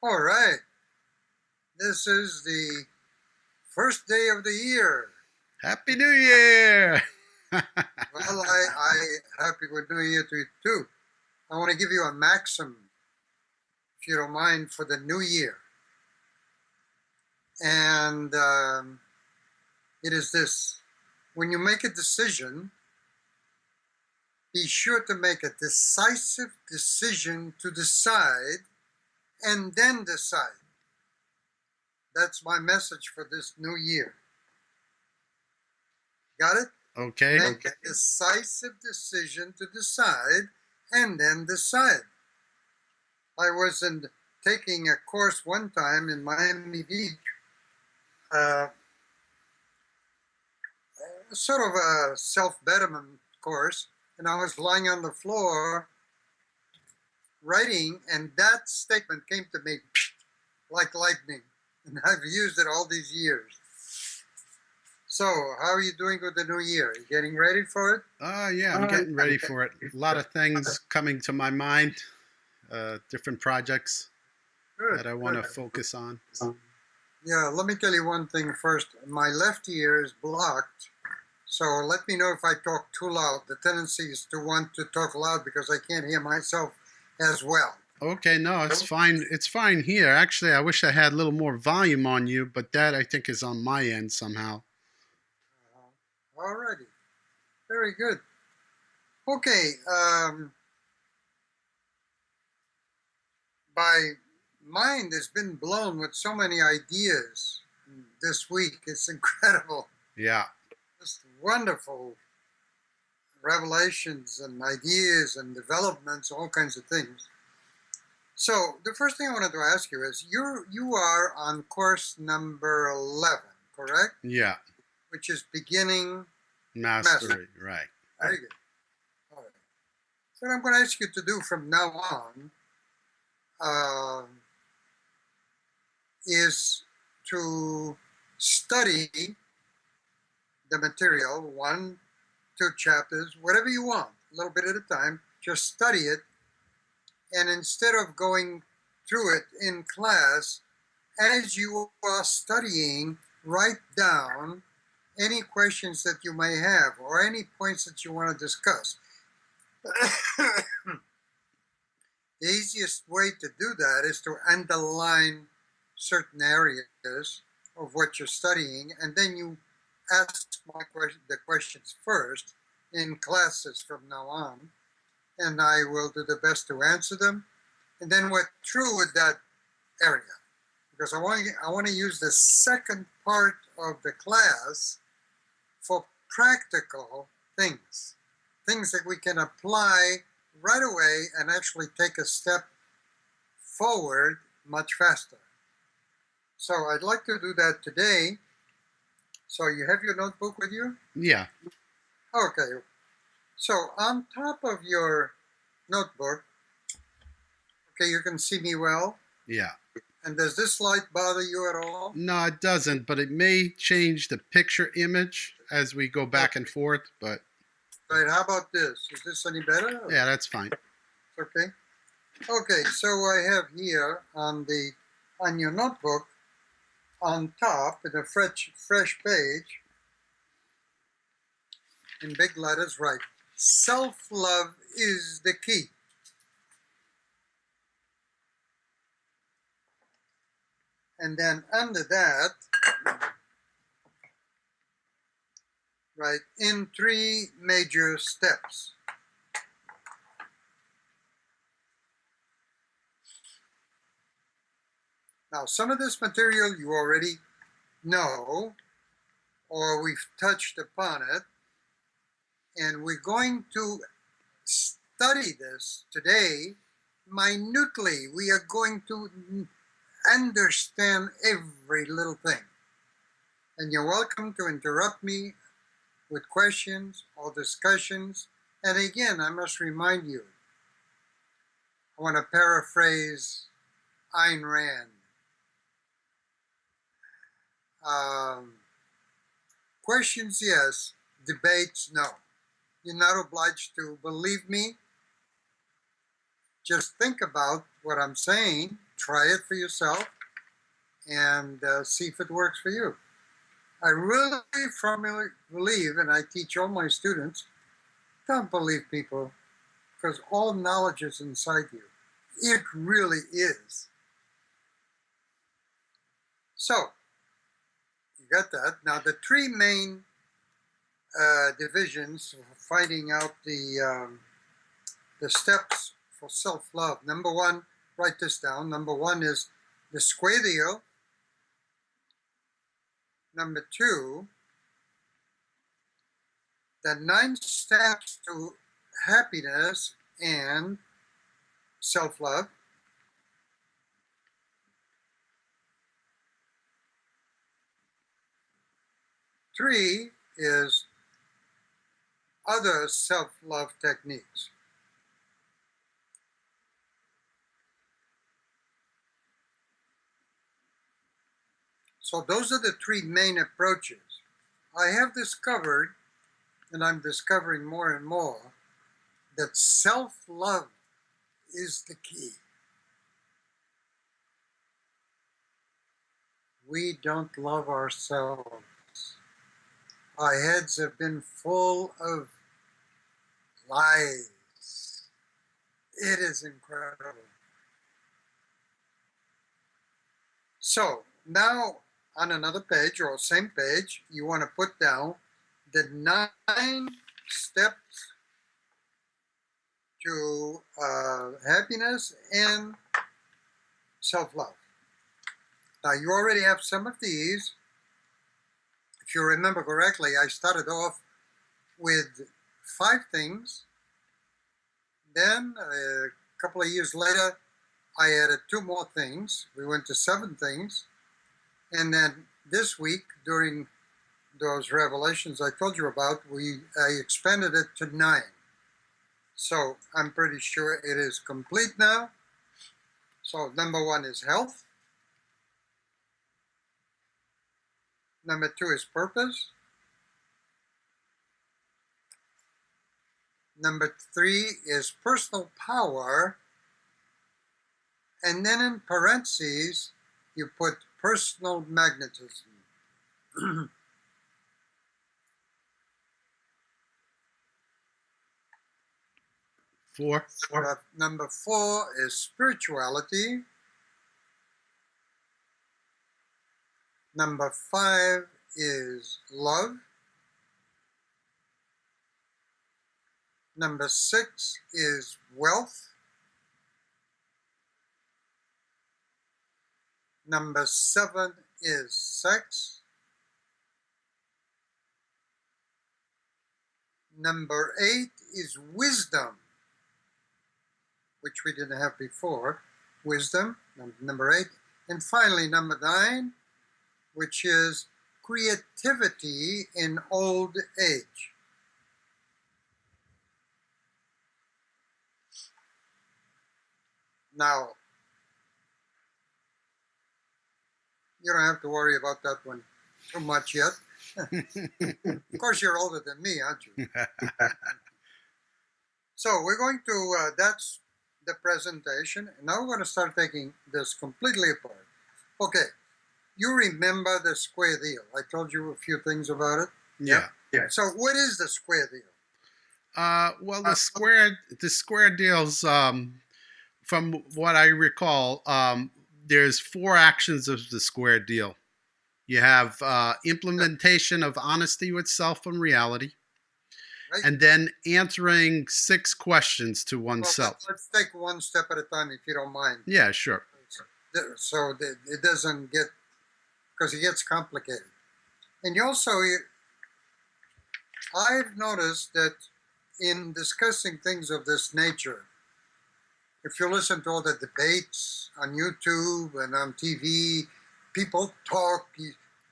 All right. This is the first day of the year. Happy New Year! Well, I happy with New Year to you too. I want to give you a maxim, if you don't mind, for the new year. And it is this: when you make a decision, be sure to make a decisive decision to decide and then decide. That's my message for this new year. Got it? Okay. Make a decisive decision to decide and then decide. I was taking a course one time in Miami Beach, uh, sort of a self-betterment course, and I was lying on the floor writing, and that statement came to me like lightning, and I've used it all these years. So, how are you doing with the new year? You getting ready for it? Yeah, I'm getting ready for it. A lot of things coming to my mind, different projects Good, that I want to focus on. Yeah, let me tell you one thing first. My left ear is blocked, so let me know if I talk too loud. The tendency is to want to talk loud because I can't hear myself as well. Okay, no, it's fine. It's fine here. Actually, I wish I had a little more volume on you, but that I think is on my end somehow. Alrighty, very good. Okay, my mind has been blown with so many ideas this week. It's incredible. Yeah. Just wonderful revelations and ideas and developments, all kinds of things. So the first thing I wanted to ask you is you are on course number 11, correct? Yeah. Which is beginning Mastery, right. Very good. All right. So what I'm going to ask you to do from now on is to study the material, one, two chapters, whatever you want, a little bit at a time. Just study it, and instead of going through it in class, as you are studying, write down any questions that you may have or any points that you want to discuss. The easiest way to do that is to underline certain areas of what you're studying, and then you ask the questions first in classes from now on, and I will do the best to answer them, and then we're through with that area. Because I want to use the second part of the class for practical things that we can apply right away and actually take a step forward much faster. So I'd like to do that today. So you have your notebook with you? Yeah. Okay. So on top of your notebook, okay, you can see me well? Yeah. And does this light bother you at all? No, it doesn't, but it may change the picture image as we go back and forth, but Right, how about this? Is this any better? yeah, that's fine. Okay. Okay, so I have here on your notebook, on top in a fresh page, in big letters, write, self-love is the key. And then under that, write, in 3 major steps. Now, some of this material you already know, or we've touched upon it, and we're going to study this today minutely. We are going to understand every little thing. And you're welcome to interrupt me with questions or discussions. And again, I must remind you, I want to paraphrase Ayn Rand. Questions, yes. Debates, no. You're not obliged to believe me. Just think about what I'm saying, try it for yourself and see if it works for you. I really firmly believe, and I teach all my students, don't believe people because all knowledge is inside you. It really is. So, you got that. Now, the three main divisions for finding out the steps for self-love. Number one, write this down. Number one is the square deal. Number two, the 9 steps to happiness and self-love. Three is other self-love techniques. So those are the three main approaches. I have discovered, and I'm discovering more and more, that self-love is the key. We don't love ourselves. Our heads have been full of lies. It is incredible. So now on another page or same page, you want to put down the 9 steps to happiness and self-love. Now you already have some of these. If you remember correctly, I started off with 5 things. Then a couple of years later, I added 2 more things. We went to 7 things. And then this week, during those revelations I told you about, I expanded it to 9. So I'm pretty sure it is complete now. So number 1 is health. Number 2 is purpose. Number 3 is personal power. And then in parentheses, you put personal magnetism. Four. Number 4 is spirituality. Number 5 is love. Number 6 is wealth. Number 7 is sex. Number 8 is wisdom, which we didn't have before. Wisdom, number 8. And finally, number 9, which is creativity in old age. Now, you don't have to worry about that one too much yet. Of course, you're older than me, aren't you? So we're going to, that's the presentation. And now we're going to start taking this completely apart. Okay, you remember the square deal. I told you a few things about it. Yeah. So what is the square deal? Well, the square deals, from what I recall, there's 4 actions of the square deal. You have implementation of honesty with self and reality, Right? and then answering 6 questions to Well, oneself. let's take one step at a time, if you don't mind. Yeah, sure. So that it doesn't get, because it gets complicated. And you also, I've noticed that in discussing things of this nature, if you listen to all the debates on YouTube and on TV, people talk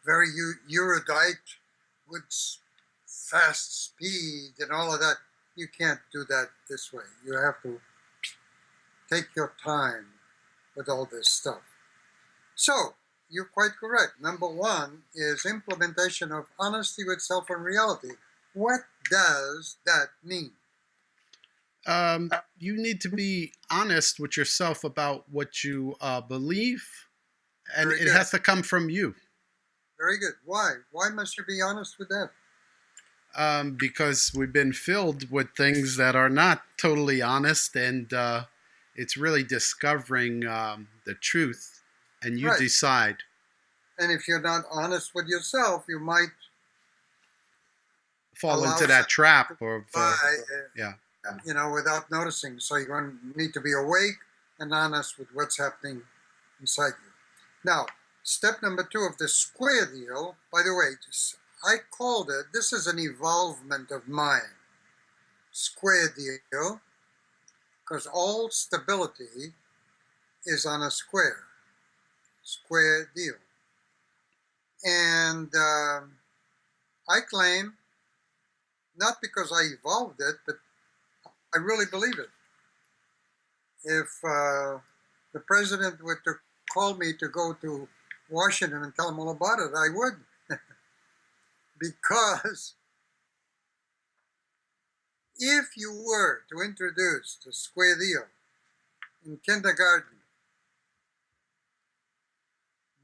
very erudite with fast speed and all of that. You can't do that this way. You have to take your time with all this stuff. So, you're quite correct. Number 1 is implementation of honesty with self and reality. What does that mean? You need to be honest with yourself about what you believe, and Very it good. has to come from you. Very good. Why? Why must you be honest with that? Because we've been filled with things that are not totally honest, and it's really discovering the truth, and you Right. decide. And if you're not honest with yourself, you might Fall allow into something that trap to of by, yeah. without noticing. So you're going to need to be awake and honest with what's happening inside you. Now, step number 2 of the square deal, by the way, I called it, this is an evolvement of mind. Square deal, because all stability is on a square. Square deal. And I claim, not because I evolved it, but I really believe it. If the president were to call me to go to Washington and tell him all about it, I would. Because if you were to introduce the square deal in kindergarten,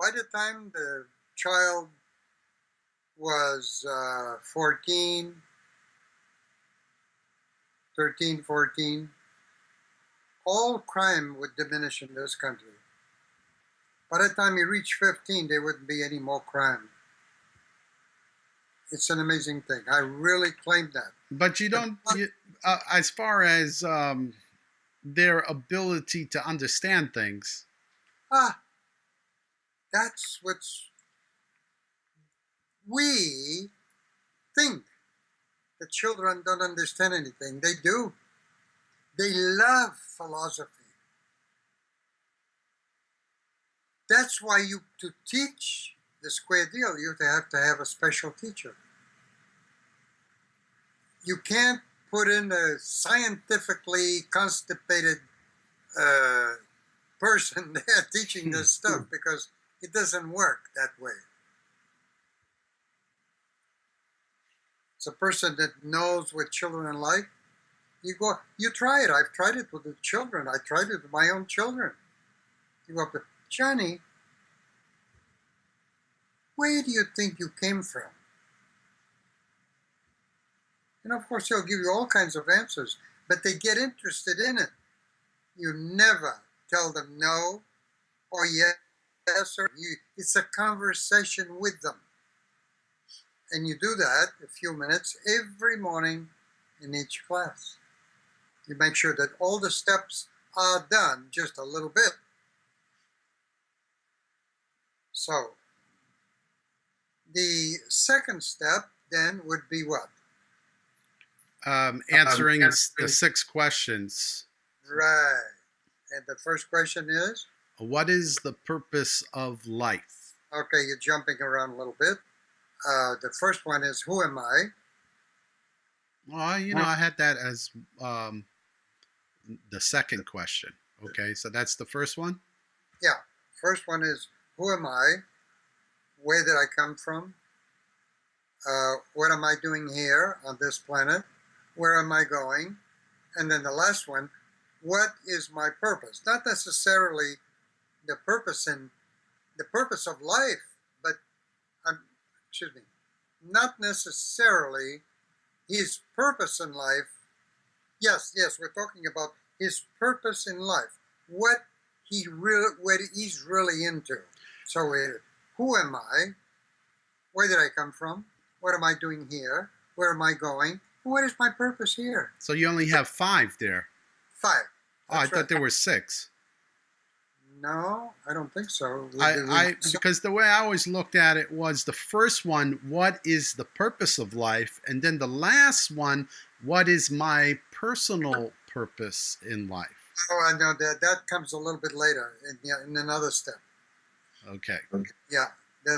by the time the child was 14, 13, 14, all crime would diminish in this country. By the time you reach 15, there wouldn't be any more crime. It's an amazing thing. I really claim that. But you don't, as far as their ability to understand things. Ah, that's what's. We think the children don't understand anything. They do. They love philosophy. That's why to teach the square deal, you have to have a special teacher. You can't put in a scientifically constipated uh, person there teaching this stuff because it doesn't work that way. It's a person that knows what children like. You try it. I've tried it with the children. I tried it with my own children. You go up to Johnny, where do you think you came from? And of course, he'll give you all kinds of answers, but they get interested in it. You never tell them no or yes or it's a conversation with them. And you do that a few minutes every morning in each class. You make sure that all the steps are done just a little bit. So, the second step then would be what? Answering the 6 questions. Right. And the first question is? What is the purpose of life? Okay, you're jumping around a little bit. The first one is, who am I? Well, I had that as the second question. Okay, so that's the first one? Yeah. First one is, who am I? Where did I come from? What am I doing here on this planet? Where am I going? And then the last one, what is my purpose? Not necessarily the purpose of life, but excuse me, not necessarily his purpose in life. Yes, we're talking about his purpose in life. What he's really into. So, who am I? Where did I come from? What am I doing here? Where am I going? What is my purpose here? So you only have 5 there. 5. Oh, I thought there were 6. No, I don't think so. Because the way I always looked at it was the first one, what is the purpose of life? And then the last one, what is my personal purpose in life? Oh, I know that comes a little bit later in another step. Okay. Yeah,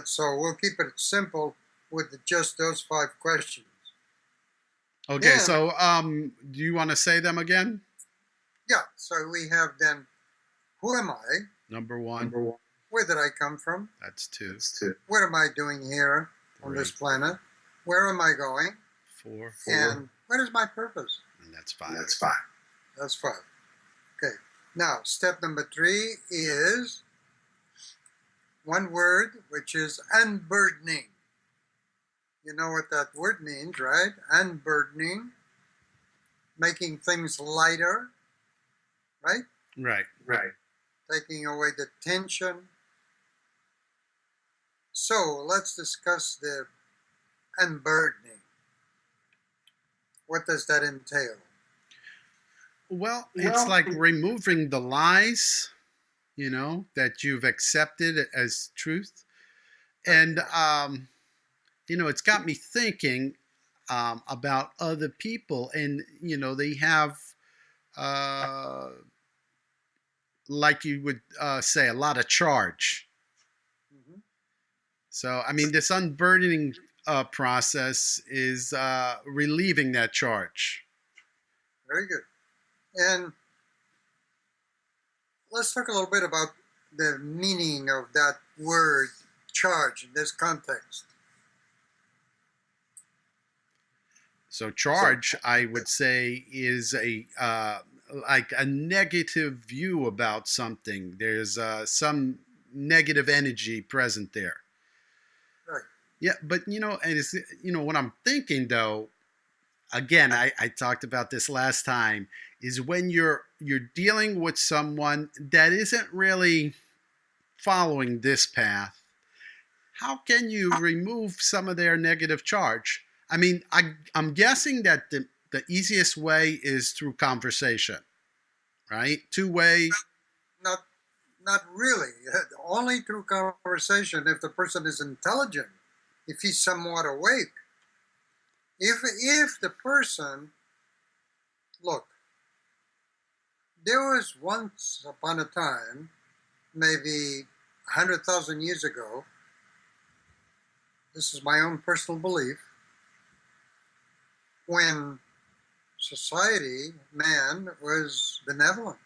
so we'll keep it simple with just those 5 questions. Okay, then, so do you want to say them again? Yeah, so we have then, who am I? Number 1. Where did I come from? That's 2. What am I doing here 3. On this planet? Where am I going? 4. And what is my purpose? And that's 5. That's 5. Okay. Now, step number 3 is one word, which is unburdening. You know what that word means, right? Unburdening, making things lighter, right? Right. Right. Taking away the tension. So let's discuss the unburdening. What does that entail? Well, it's like removing the lies, that you've accepted as truth. And, it's got me thinking about other people. And, they have, uh, like you would say, a lot of charge. Mhm. So, I mean, this unburdening process is relieving that charge. Very good. And let's talk a little bit about the meaning of that word charge in this context. So charge, I would say, is a like a negative view about something. There's some negative energy present there. Right. Yeah, but and it's what I'm thinking though. Again, I talked about this last time. Is when you're dealing with someone that isn't really following this path. How can you remove some of their negative charge? I mean, I'm guessing that the easiest way is through conversation, right? Two way. Not not really. Only through conversation if the person is intelligent, if he's somewhat awake. If the person, look, there was once upon a time, maybe 100,000 years ago, this is my own personal belief, when society, man, was benevolent.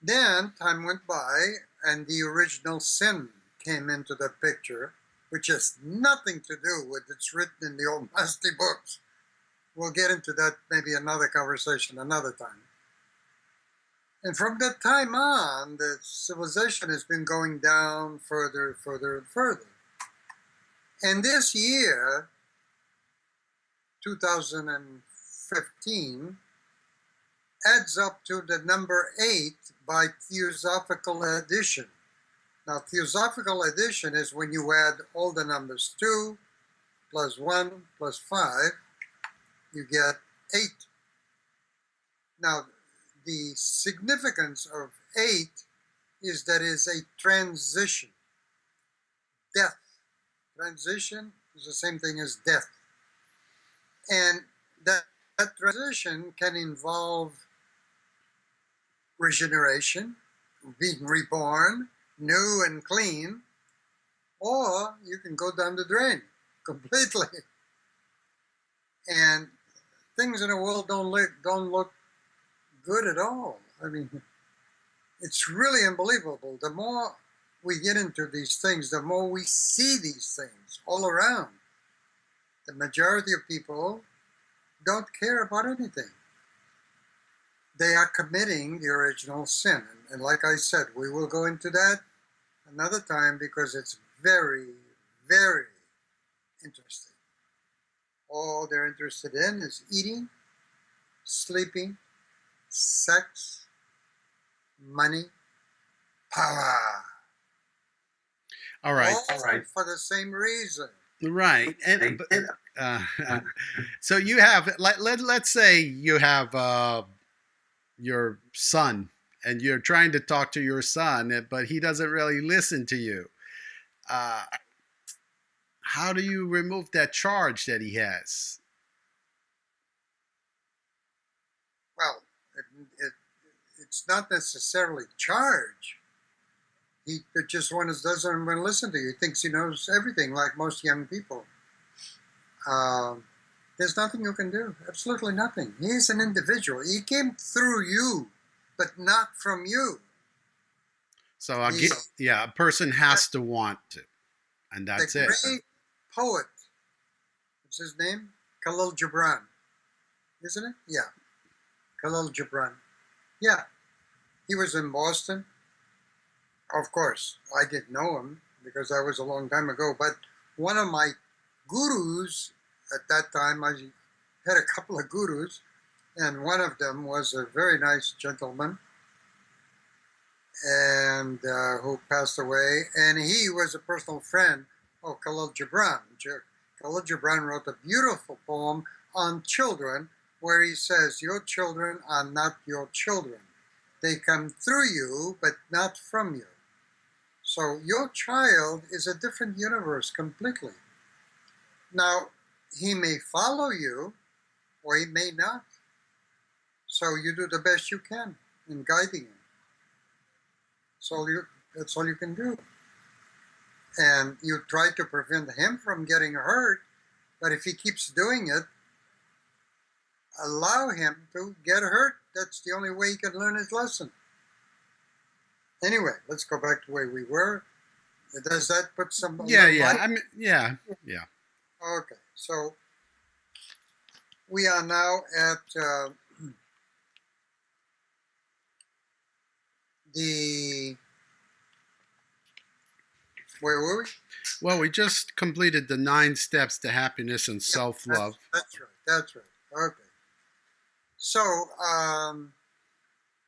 Then time went by and the original sin came into the picture, which has nothing to do with what's written in the old nasty books. We'll get into that maybe another conversation another time. And from that time on, the civilization has been going down further, further, and further. And this year, 2015, adds up to the number 8 by theosophical addition. Now, theosophical addition is when you add all the numbers 2 plus 1 plus 5, you get 8. Now, the significance of 8 is that it is a transition, death. Transition is the same thing as death. And that transition can involve regeneration, being reborn, new and clean, or you can go down the drain completely. And things in the world don't look good at all. I mean, it's really unbelievable. The more we get into these things, the more we see these things all around. The majority of people don't care about anything. They are committing the original sin. And like I said, we will go into that another time because it's very, very interesting. All they're interested in is eating, sleeping, sex, money, power. All right. All right. For the same reason. Right. So you have let's say you have your son and you're trying to talk to your son, but he doesn't really listen to you. How do you remove that charge that he has? Well, it's not necessarily charge. He just doesn't want to listen to you. He thinks he knows everything, like most young people. There's nothing you can do. Absolutely nothing. He is an individual. He came through you, but not from you. So a person has to want to, and that's the it. great poet, what's his name? Khalil Gibran. isn't it? Yeah, Khalil Gibran. Yeah, he was in Boston. Of course, I didn't know him because that was a long time ago. But one of my gurus at that time, I had a couple of gurus, and one of them was a very nice gentleman and who passed away, and he was a personal friend of Khalil Gibran. Khalil Gibran wrote a beautiful poem on children where he says, "Your children are not your children. They come through you, but not from you." So your child is a different universe completely. Now, he may follow you or he may not. So you do the best you can in guiding him. That's all you can do. And you try to prevent him from getting hurt, but if he keeps doing it, allow him to get hurt. That's the only way he can learn his lesson. Anyway, let's go back to where we were. Does that put some a Yeah, little yeah. light? I mean, yeah, yeah. Okay, so we are now at the where were we? Well, we just completed the 9 steps to happiness and Yeah, self-love. that's right. That's right. Okay. So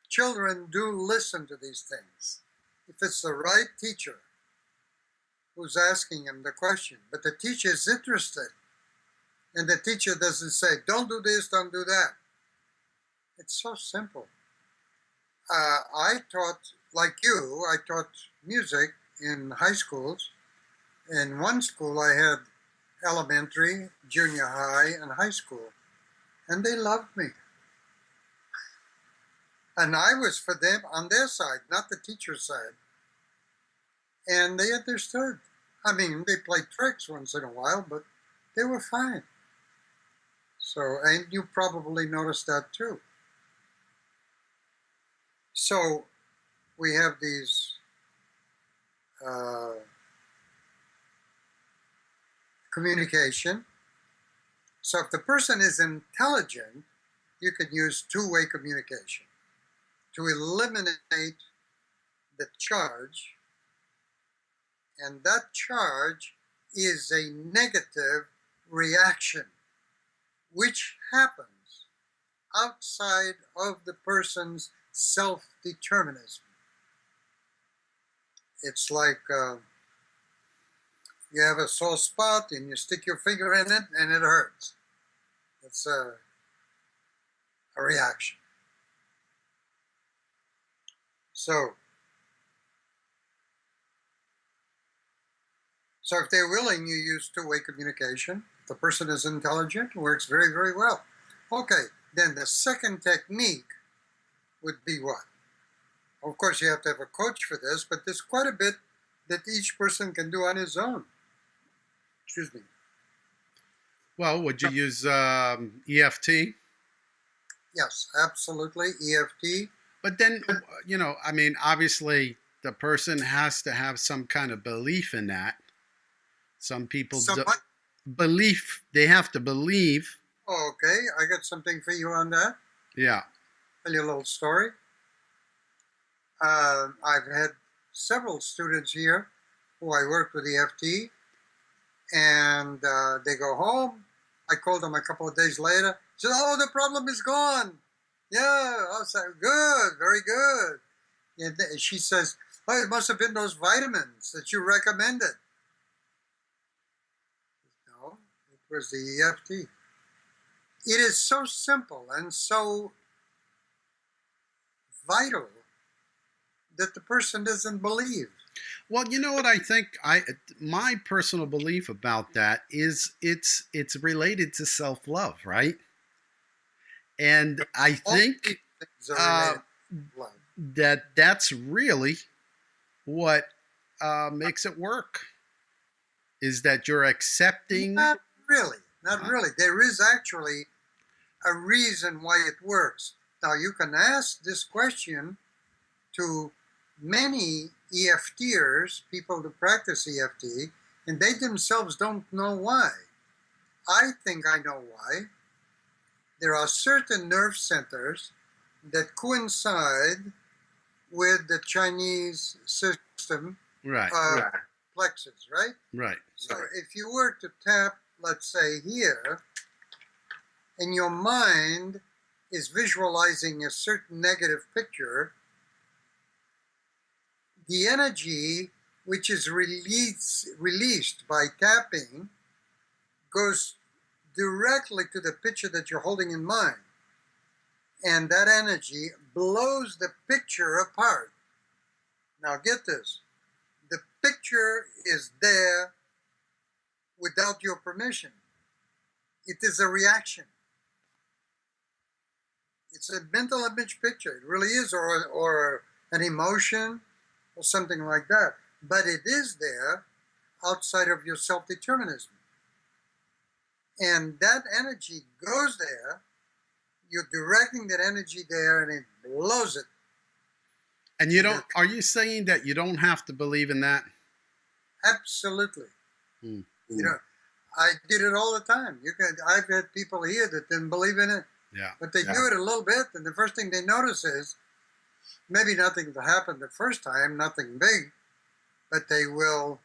children do listen to these things. If it's the right teacher who's asking them the question, but the teacher is interested, and the teacher doesn't say, "Don't do this, don't do that." It's so simple. I taught, like you, I taught music in high schools. In one school, I had elementary, junior high, and high school, and they loved me. And I was for them on their side, not the teacher's side. And they understood. I mean, they played tricks once in a while, but they were fine. So, and you probably noticed that too. So, we have these uh, communication. So, if the person is intelligent, you can use two-way communication to eliminate the charge, and that charge is a negative reaction which happens outside of the person's self-determinism. It's like you have a sore spot and you stick your finger in it and it hurts. It's a reaction. So if they're willing, you use two-way communication. If the person is intelligent, it works very, very well. Okay, then the second technique would be what? Of course, you have to have a coach for this, but there's quite a bit that each person can do on his own. Excuse me. Well, would you use EFT? Yes, absolutely. EFT. But then, I mean, obviously, the person has to have some kind of belief in that. Some people Somewhat. belief. They have to believe. Okay, I got something for you on that. Yeah. Tell you a little story. I've had several students here who I worked with EFT, and they go home. I called them a couple of days later. Said, "Oh, the problem is gone." Yeah, I was like, "Good, very good." And she says, "Oh, it must have been those vitamins that you recommended." No, it was the EFT. It is so simple and so vital that the person doesn't believe. Well, you know what I think. My personal belief about that is it's related to self love, right? And I All think these things are uh, related to love. that's really what makes it work. Is that you're accepting? Not really. Not Uh, really. There is actually a reason why it works. Now, you can ask this question to many EFTers, people who practice EFT, and they themselves don't know why. I think I know why. there are certain nerve centers that coincide with the Chinese system Right. plexus, right? Right. So if you were to tap, let's say here, and your mind is visualizing a certain negative picture, the energy which is released by tapping goes directly to the picture that you're holding in mind. And that energy blows the picture apart. Now get this. The picture is there without your permission. It is a reaction. It's a mental image picture. It really is, or an emotion or something like that. But it is there outside of your self-determinism. And that energy goes there. You're directing that energy there and it blows it. And you don't, are you saying that you don't have to believe in that? Absolutely. Hmm. You know, I did it all the time. I've had people here that didn't believe in it. Yeah. But they do it a little bit, and the first thing they notice is maybe nothing will happen the first time, nothing big, but they will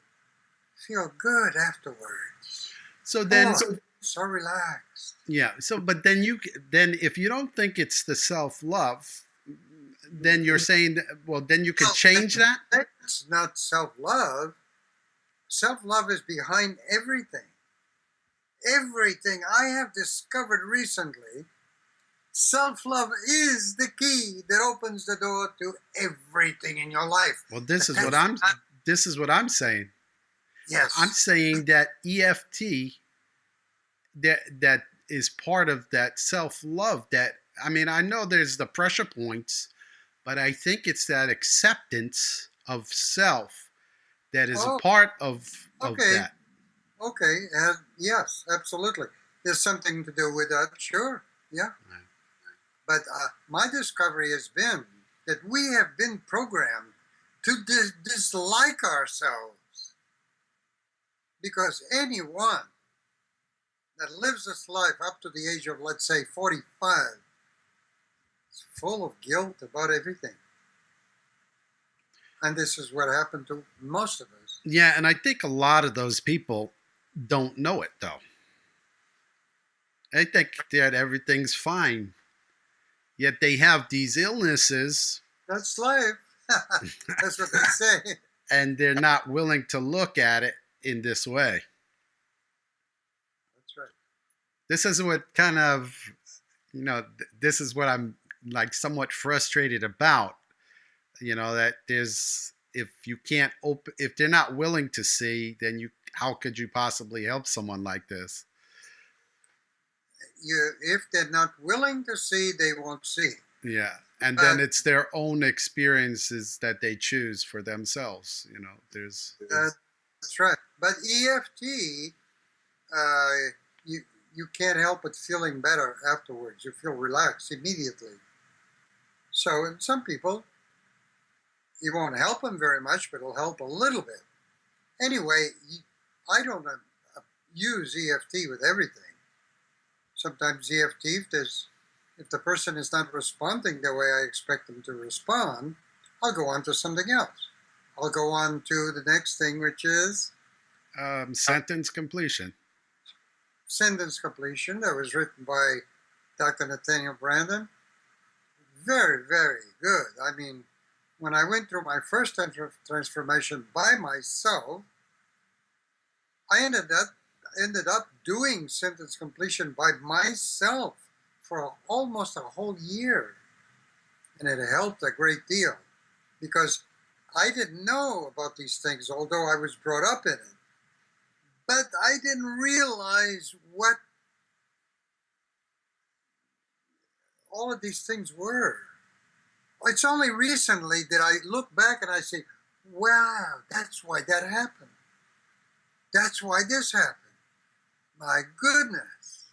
feel good afterwards. So then, so relaxed. yeah. So, but then then if you don't think it's the self-love, then you're saying, well, then you can change that? It's not self-love. Self-love is behind everything. Everything I have discovered recently, self-love is the key that opens the door to everything in your life. Well, this is what I'm saying. Yes. I'm saying that EFT that is part of that self-love. That, I mean, I know there's the pressure points, but I think it's that acceptance of self that is a part of that. Okay. Yes, absolutely. There's something to do with that. Sure. Yeah. Right. But my discovery has been that we have been programmed to dislike ourselves, because anyone that lives this life up to the age of, let's say, 45 is full of guilt about everything. And this is what happened to most of us. Yeah, and I think a lot of those people don't know it, though. They think that everything's fine, yet they have these illnesses. That's life. That's what they say. And they're not willing to look at it in this way. That's right. This is what kind of, this is what I'm like somewhat frustrated about. That there's, if you can't if they're not willing to see, then how could you possibly help someone like this? If they're not willing to see, they won't see. Yeah. And then it's their own experiences that they choose for themselves. That's right. But EFT, you can't help but feeling better afterwards. You feel relaxed immediately. So in some people, it won't help them very much, but it'll help a little bit. Anyway, I don't use EFT with everything. Sometimes EFT, if the person is not responding the way I expect them to respond, I'll go on to something else. I'll go on to the next thing, which is sentence completion. Sentence completion, that was written by Dr. Nathaniel Brandon. Very, very good. I mean, when I went through my first transformation by myself, I ended up doing sentence completion by myself for almost a whole year. And it helped a great deal, because I didn't know about these things, although I was brought up in it. But I didn't realize what all of these things were. It's only recently that I look back and I say, wow, that's why that happened. That's why this happened. My goodness.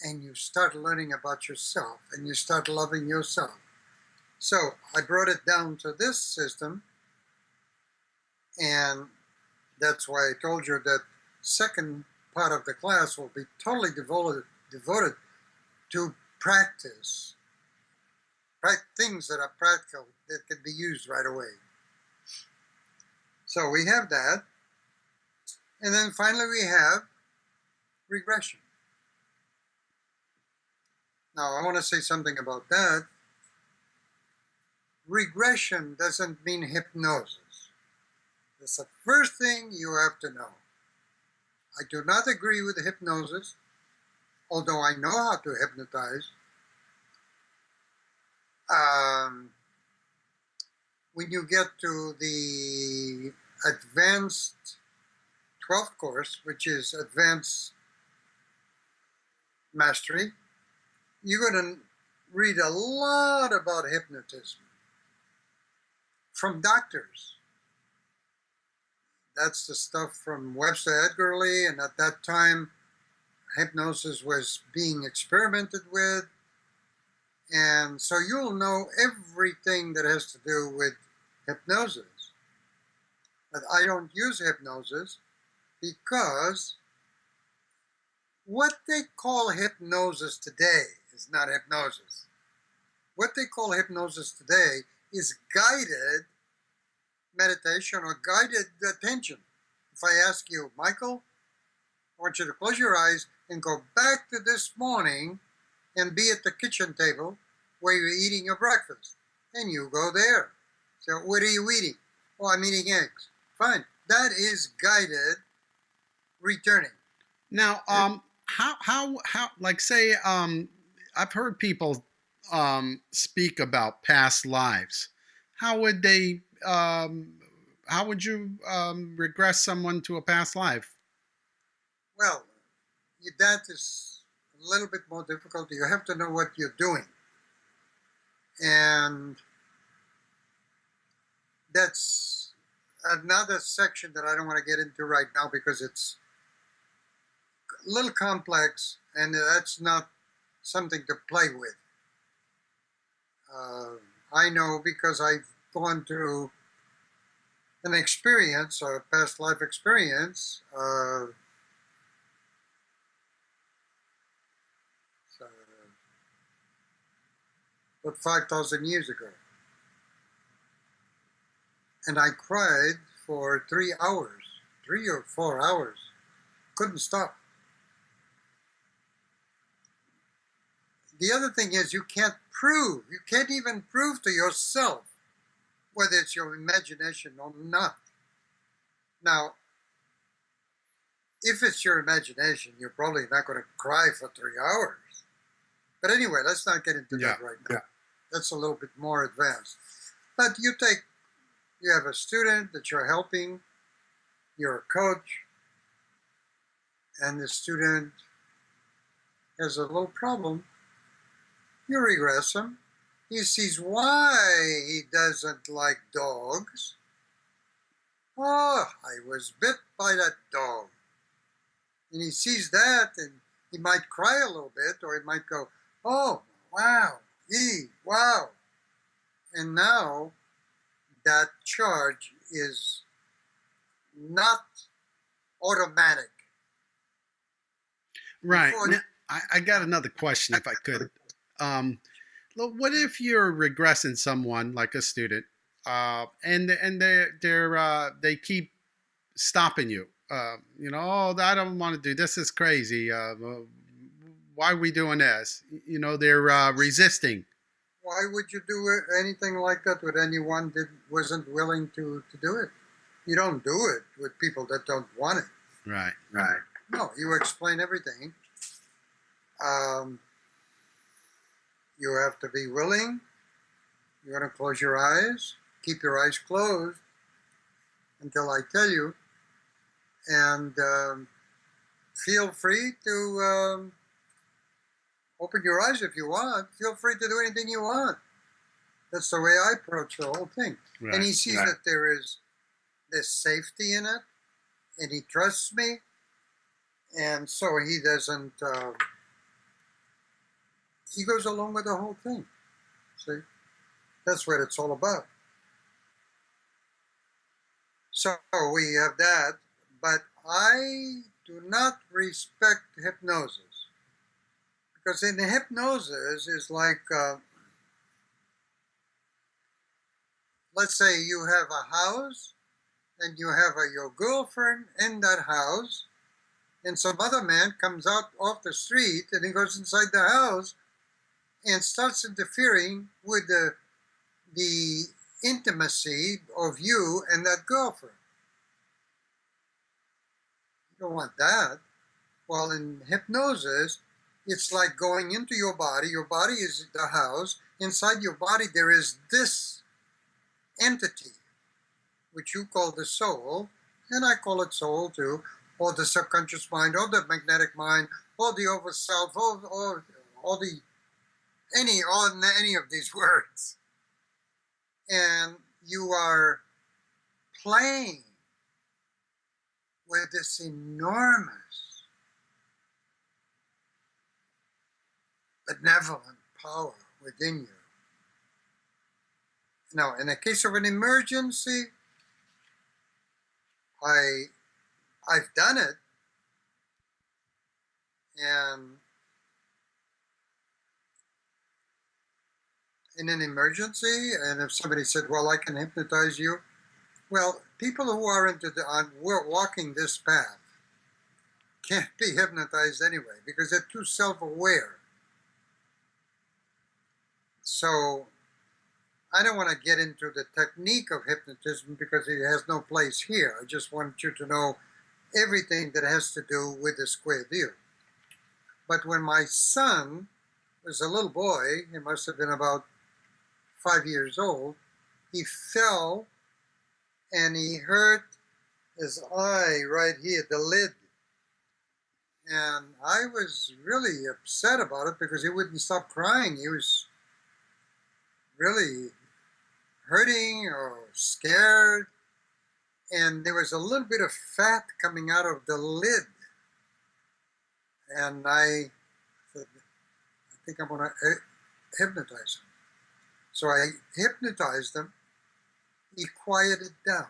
And you start learning about yourself, and you start loving yourself. So I brought it down to this system, and that's why I told you that second part of the class will be totally devoted to practice things that are practical that can be used right away. So we have that. And then finally we have regression. Now I want to say something about that. Regression doesn't mean hypnosis. That's the first thing you have to know. I do not agree with hypnosis, although I know how to hypnotize. Um, when you get to the advanced 12th course, which is advanced mastery, you're going to read a lot about hypnotism from doctors. That's the stuff from Webster Edgarly, and at that time, hypnosis was being experimented with. And so you'll know everything that has to do with hypnosis. But I don't use hypnosis because what they call hypnosis today is not hypnosis. What they call hypnosis today is guided meditation or guided attention. If I ask you, Michael, I want you to close your eyes and go back to this morning and be at the kitchen table where you're eating your breakfast. And you go there. So what are you eating? Oh, I'm eating eggs. Fine. That is guided returning. Now, like say, I've heard people speak about past lives. How would they? How would you regress someone to a past life? Well, that is a little bit more difficult. You have to know what you're doing. And that's another section that I don't want to get into right now because it's a little complex and that's not something to play with. I know because I've gone through an experience, a past life experience, about 5,000 years ago. And I cried for 3 hours, 3 or 4 hours. Couldn't stop. The other thing is you can't even prove to yourself whether it's your imagination or not. Now, if it's your imagination, you're probably not going to cry for 3 hours. But anyway, let's not get into that right now. That's a little bit more advanced. But you have a student that you're helping, you're a coach, and the student has a little problem. You regress him. He sees why he doesn't like dogs. Oh, I was bit by that dog. And he sees that and he might cry a little bit or he might go, oh, wow, wow. And now that charge is not automatic. Right. Now, I got another question, if I could. What if you're regressing someone, like a student, and they keep stopping you? Oh, I don't want to do this. Is crazy. Why are we doing this? They're resisting. Why would you do anything like that with anyone that wasn't willing to do it? You don't do it with people that don't want it. Right. No, you explain everything. You have to be willing. You're going to close your eyes. Keep your eyes closed until I tell you. And feel free to open your eyes if you want. Feel free to do anything you want. That's the way I approach the whole thing. Right. And he sees that there is this safety in it, and he trusts me, and so he doesn't. He goes along with the whole thing. See, that's what it's all about. So we have that, but I do not respect hypnosis Because in hypnosis is like, let's say you have a house and you have your girlfriend in that house, and some other man comes out off the street and he goes inside the house and starts interfering with the intimacy of you and that girlfriend. You don't want that. Well, in hypnosis, it's like going into your body. Your body is the house. Inside your body, there is this entity, which you call the soul, and I call it soul too, or the subconscious mind, or the magnetic mind, or the overself, or the any of these words. And you are playing with this enormous benevolent power within you. Now, in the case of an emergency, I I've done it, and in an emergency, and if somebody said, "Well, I can hypnotize you," well, people who are into walking this path can't be hypnotized anyway because they're too self-aware. So I don't want to get into the technique of hypnotism because it has no place here. I just want you to know everything that has to do with the square deal. But when my son was a little boy, he must have been about 5 years old, he fell and he hurt his eye right here, the lid. And I was really upset about it because he wouldn't stop crying. He was really hurting or scared. And there was a little bit of fat coming out of the lid. And I said, I think I'm going to hypnotize him. So I hypnotized him. He quieted down.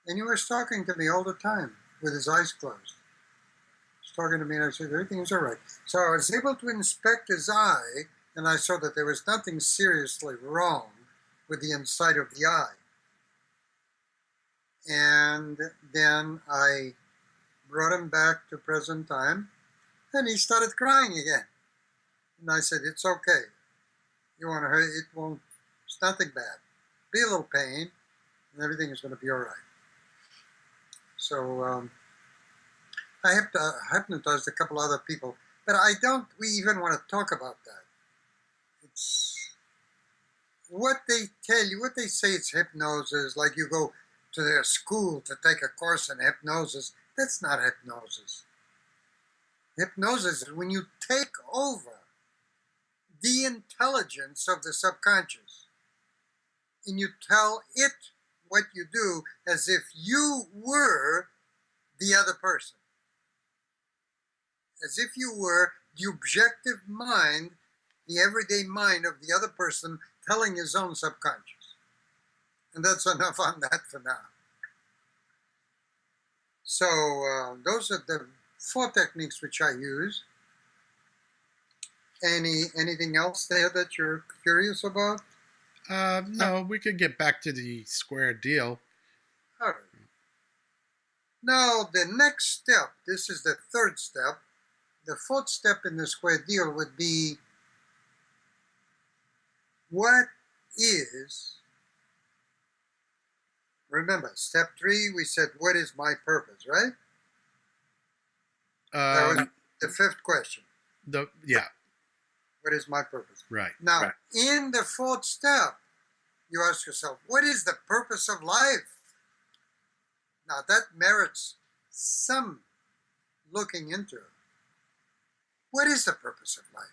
And he was talking to me all the time with his eyes closed. He was talking to me and I said, everything is all right. So I was able to inspect his eye and I saw that there was nothing seriously wrong with the inside of the eye. And then I brought him back to present time and he started crying again. And I said, it's okay. You want to hurt, it won't, it's nothing bad. Be a little pain and everything is going to be all right. So I hypnotized a couple other people, but we even want to talk about that. It's what they tell you, what they say it's hypnosis, like you go to their school to take a course in hypnosis. That's not hypnosis. Hypnosis is when you take over the intelligence of the subconscious and you tell it what you do as if you were the other person. As if you were the objective mind, the everyday mind of the other person telling his own subconscious. And that's enough on that for now. So those are the 4 techniques which I use. Anything else there that you're curious about? No, we could get back to the square deal. All right. Now the next step, this is the 3rd step. The 4th step in the square deal would be, what is, remember, step 3, we said, what is my purpose, right? That was the 5th question. Yeah. What is my purpose? Right. Now, right. In the 4th step, you ask yourself, what is the purpose of life? Now, that merits some looking into. What is the purpose of life?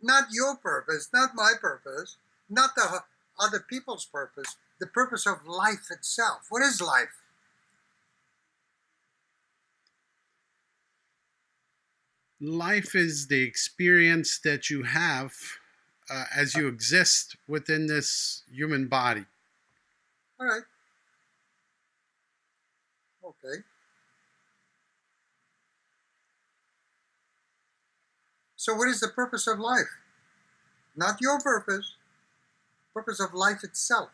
Not your purpose, not my purpose, not the other people's purpose, the purpose of life itself. What is life? Life is the experience that you have as you exist within this human body. All right. Okay. So what is the purpose of life? Not your purpose of life itself.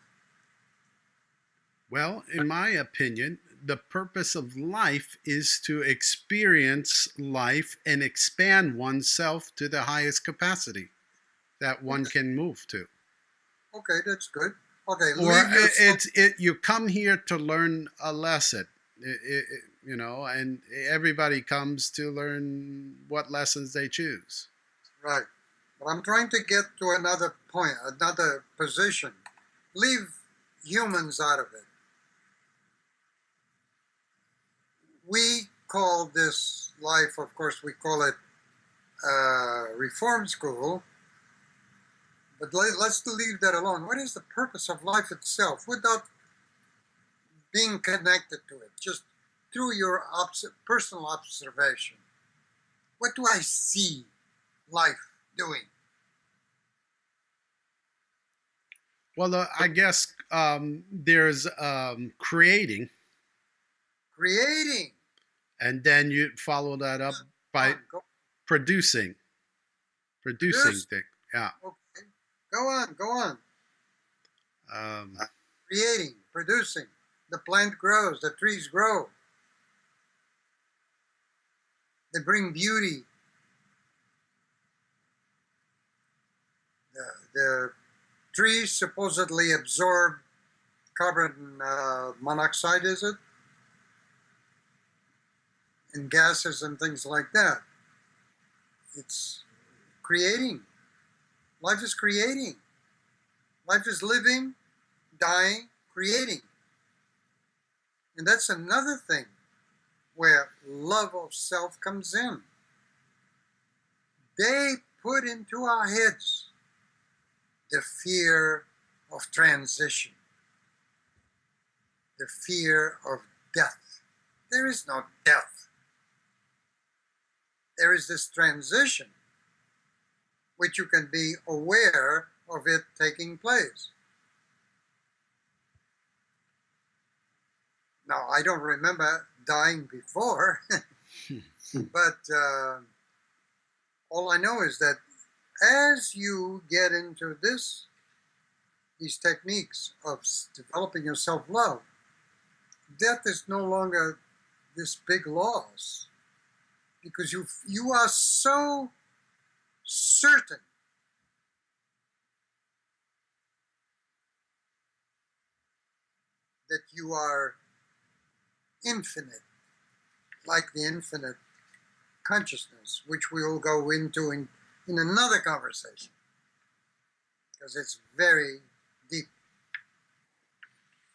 Well, in my opinion, the purpose of life is to experience life and expand oneself to the highest capacity that one Okay, can move to. okay, that's good. Okay, Or leave yourself. you come here to learn a lesson, and everybody comes to learn what lessons they choose. Right. But I'm trying to get to another point, another position. Leave humans out of it. We call this life, of course, we call it reform school, but let's leave that alone. What is the purpose of life itself without being connected to it, just through your personal observation? What do I see life doing? Well, I guess there's creating, Creating. and then you follow that up Go by on, go producing, producing produce. things. Yeah. Okay. Go on, go on. Um, Creating, producing. The plant grows, the trees grow. They bring beauty. The trees supposedly absorb carbon monoxide, is it? And gases and things like that. It's creating. Life is creating. Life is living, dying, creating. And that's another thing where love of self comes in. They put into our heads the fear of transition, the fear of death. There is no death. There is this transition, which you can be aware of it taking place. Now, I don't remember dying before, but all I know is that as you get into these techniques of developing your self-love, death is no longer this big loss because you are so certain that you are infinite, like the infinite consciousness, which we will go into in another conversation because it's very deep.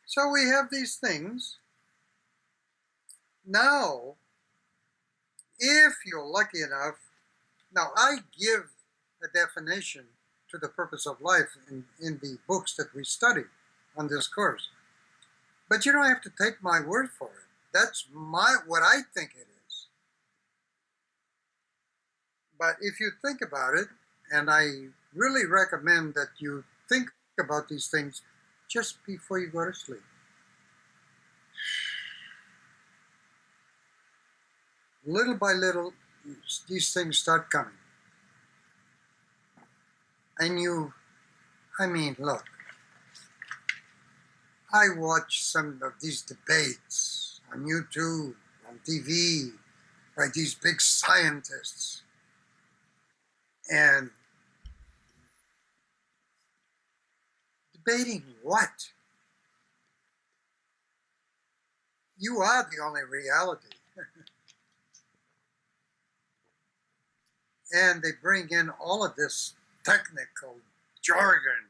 So we have these things. Now, if you're lucky enough, now I give a definition to the purpose of life in the books that we study on this course. But you don't have to take my word for it. That's what I think it is. But if you think about it, and I really recommend that you think about these things just before you go to sleep. Little by little, these things start coming. And look, I watch some of these debates on YouTube, on TV, by these big scientists. And debating what? You are the only reality. And they bring in all of this technical jargon,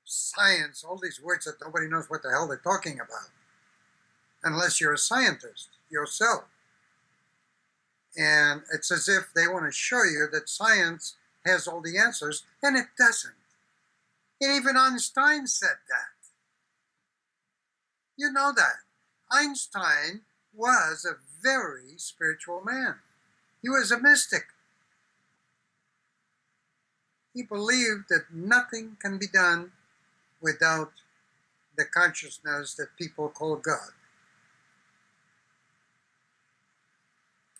science, all these words that nobody knows what the hell they're talking about, unless you're a scientist yourself. And it's as if they want to show you that science has all the answers, and it doesn't. And even Einstein said that. You know that. Einstein was a very spiritual man. He was a mystic. He believed that nothing can be done without the consciousness that people call God.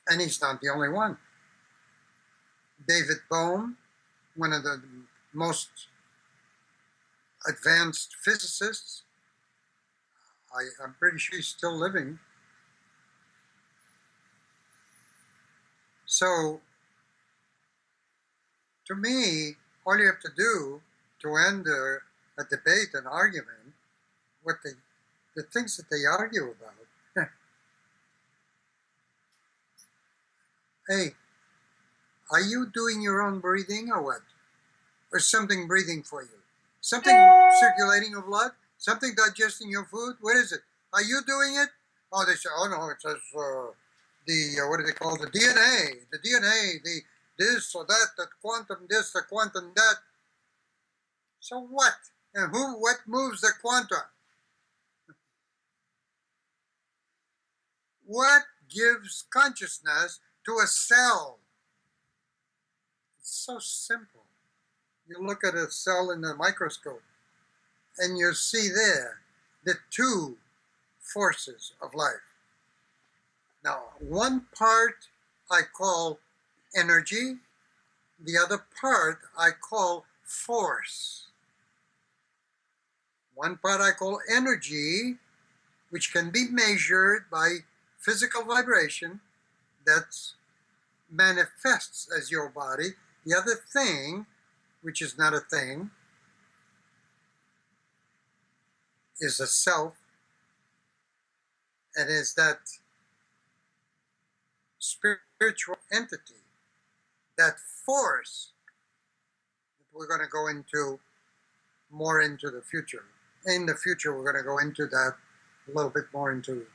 And he's not the only one. David Bohm, one of the most advanced physicists. I'm pretty sure he's still living. So, to me, all you have to do to end a debate, an argument, the things that they argue about. Hey, are you doing your own breathing or what? Or something breathing for you? Something circulating your blood? Something digesting your food? What is it? Are you doing it? Oh, they say, oh no, it says what do they call the DNA, the this or that, the quantum this, the quantum that. So what? And what moves the quantum? What gives consciousness to a cell? It's so simple. You look at a cell in the microscope and you see there the two forces of life. Now, one part I call energy, the other part I call force. One part I call energy, which can be measured by physical vibration that manifests as your body. The other thing, which is not a thing, is a self, and is that spiritual entity, that force that we're going to go into more into the future. In the future, we're going to go into that a little bit more into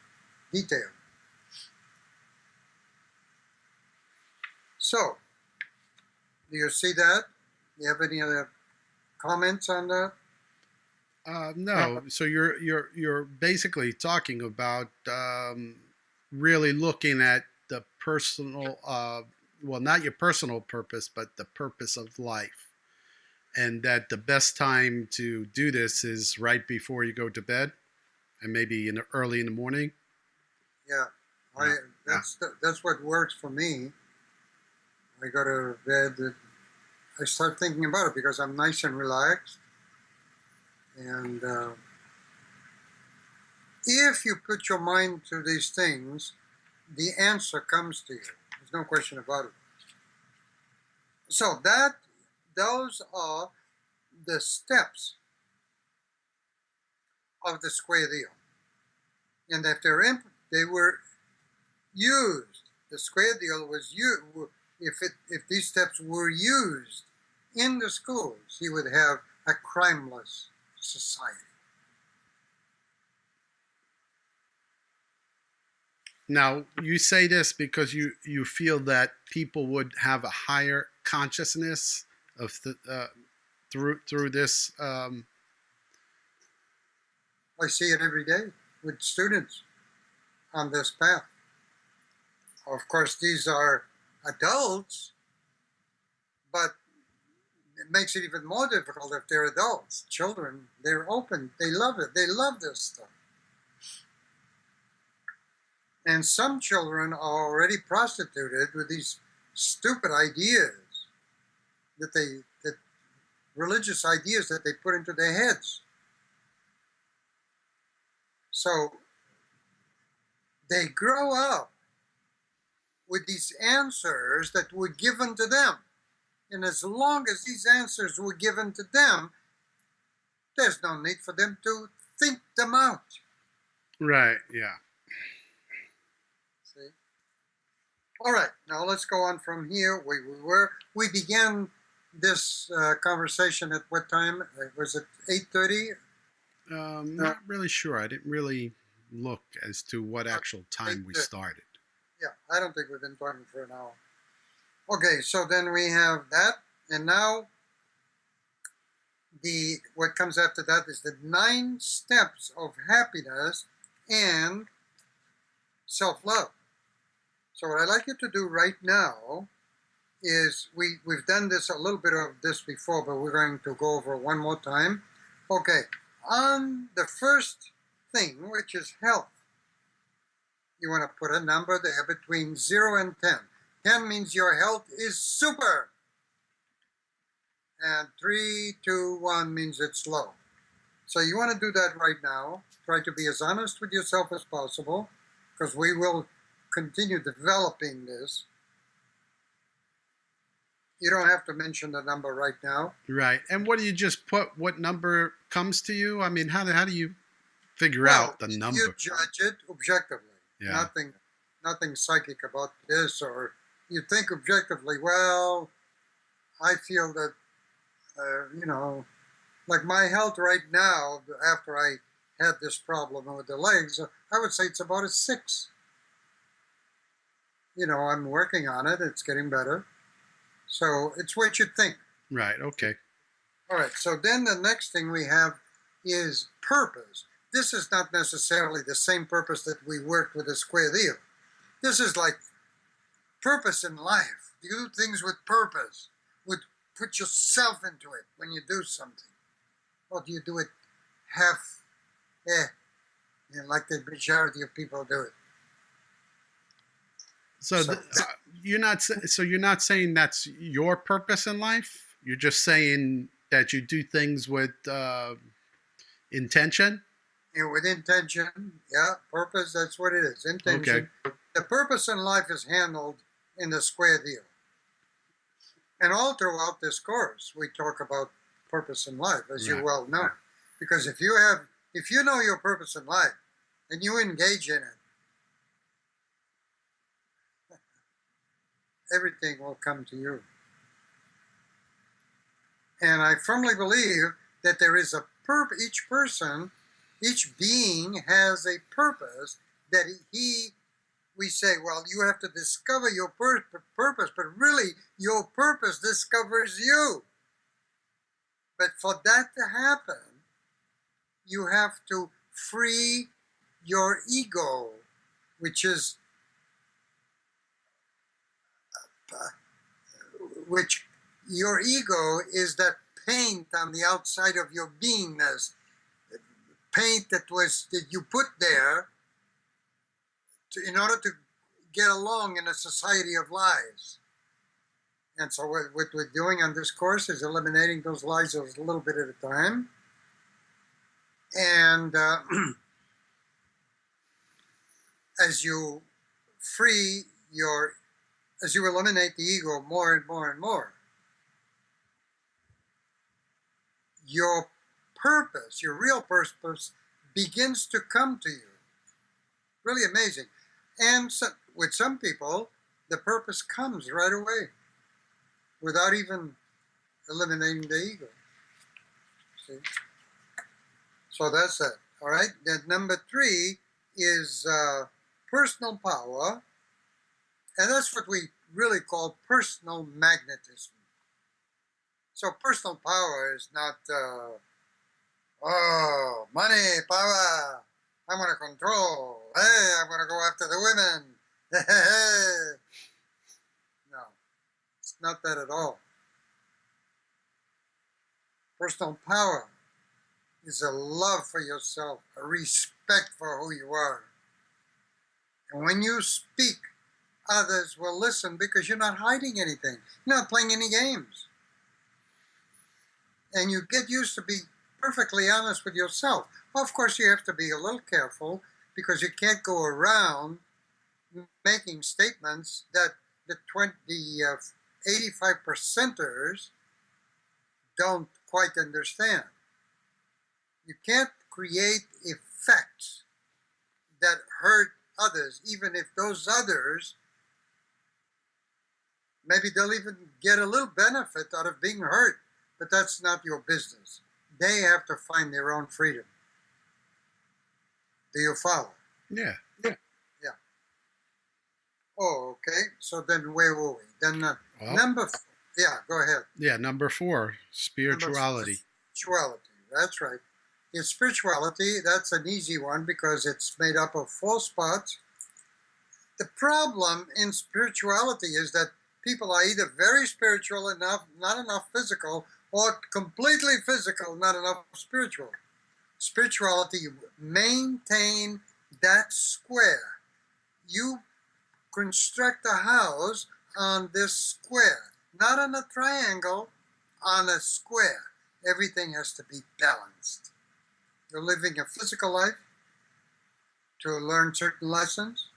detail. So, do you see that? Do you have any other comments on that? No, so you're basically talking about really looking at the personal, well, not your personal purpose, but the purpose of life, and that the best time to do this is right before you go to bed, and maybe early in the morning. Yeah, Yeah. that's what works for me. I go to bed. I start thinking about it because I'm nice and relaxed. And if you put your mind to these things, the answer comes to you. There's no question about it. So those are the steps of the square deal. And if they were used, the square deal was used. If these steps were used in the schools, you would have a crimeless society. Now, you say this because you feel that people would have a higher consciousness of through this. I see it every day with students on this path. Of course, these are adults, but it makes it even more difficult if they're adults. Children, they're open, they love it, they love this stuff. And some children are already prostituted with these stupid ideas that religious ideas that they put into their heads. So they grow up with these answers that were given to them. And as long as these answers were given to them, there's no need for them to think them out. Right. Yeah. See? All right, now let's go on from here. We began this conversation at what time? Was it 8:30? Not really sure. I didn't really look as to what actual time we started. Yeah, I don't think we've been talking for an hour. Okay, so then we have that, and now what comes after that is the 9 steps of happiness and self-love. So what I'd like you to do right now is we've done this a little bit of this before, but we're going to go over one more time. Okay, on the first thing, which is health, you want to put a number there between 0 and 10. 10 means your health is super. And 3, 2, 1 means it's low. So you want to do that right now. Try to be as honest with yourself as possible, because we will continue developing this. You don't have to mention the number right now. Right. And what do you just put? What number comes to you? I mean, how do you figure Well, out the you number? judge it objectively. Yeah. Nothing psychic about this, or you think objectively. Well, I feel that like my health right now, after I had this problem with the legs, I would say it's about a 6. I'm working on it. It's getting better. So it's what you think. Right. Okay. All right. So then the next thing we have is purpose. This is not necessarily the same purpose that we worked with the square deal. This is like purpose in life. You do things with purpose. Would put yourself into it when you do something. Or do you do it half, like the majority of people do it? So you're not saying that's your purpose in life. You're just saying that you do things with intention. With intention, yeah, purpose. That's what it is. Intention. Okay. The purpose in life is handled in the square deal. And all throughout this course, we talk about purpose in life, as you well know. Because if you know your purpose in life and you engage in it, everything will come to you. And I firmly believe that there is a purpose. Each being has a purpose that we say, well, you have to discover your purpose, but really your purpose discovers you. But for that to happen, you have to free your ego, which your ego is that paint on the outside of your beingness, paint that you put there in order to get along in a society of lies. And so what we're doing on this course is eliminating those lies a little bit at a time. And as you eliminate the ego more and more and more, your purpose, your real purpose, begins to come to you. Really amazing. And so, with some people, the purpose comes right away without even eliminating the ego. See? So that's it. All right. Then number 3 is personal power. And that's what we really call personal magnetism. So personal power is not, money, power, I'm going to control, hey, I'm going to go after the women. No, it's not that at all. Personal power is a love for yourself, a respect for who you are. And when you speak, others will listen because you're not hiding anything. You're not playing any games. And you get used to being perfectly honest with yourself. Well, of course, you have to be a little careful because you can't go around making statements that the 85%ers don't quite understand. You can't create effects that hurt others, even if those others, maybe they'll even get a little benefit out of being hurt, but that's not your business. They have to find their own freedom. Do you follow? Yeah. Oh, okay. So then where were we? Then number 4. Yeah, go ahead. Yeah, number 4, spirituality. Spirituality, that's right. In spirituality, that's an easy one because it's made up of 4 spots. The problem in spirituality is that people are either very spiritual enough, not enough physical, or completely physical, not enough spiritual. Spirituality, you maintain that square. You construct a house on this square, not on a triangle, on a square. Everything has to be balanced. You're living a physical life to learn certain lessons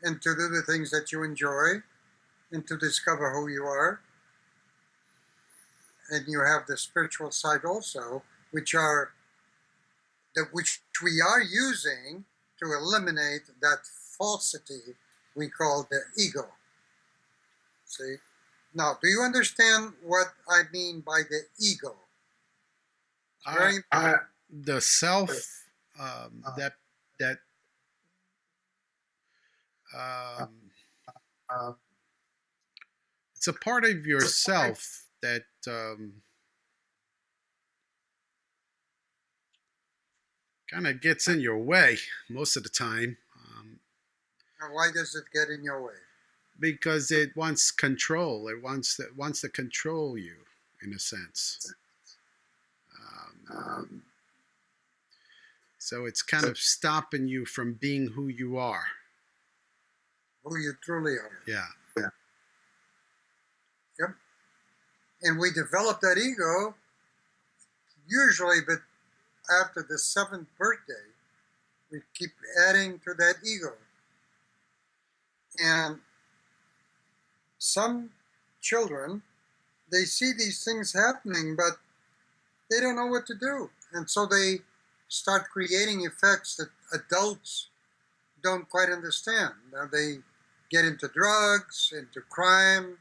and to do the things that you enjoy and to discover who you are. And you have the spiritual side also, which we are using to eliminate that falsity we call the ego. See? Now, do you understand what I mean by the ego? I, the self, that that um, it's a part of yourself that kind of gets in your way most of the time. And why does it get in your way? Because it wants control. It wants to control you, in a sense. Um, so it's kind of stopping you from being who you are. Who you truly are. Yeah. Yep. And we develop that ego usually, but after the 7th birthday, we keep adding to that ego. And some children, they see these things happening, but they don't know what to do. And so they start creating effects that adults don't quite understand. Now they get into drugs, into crime,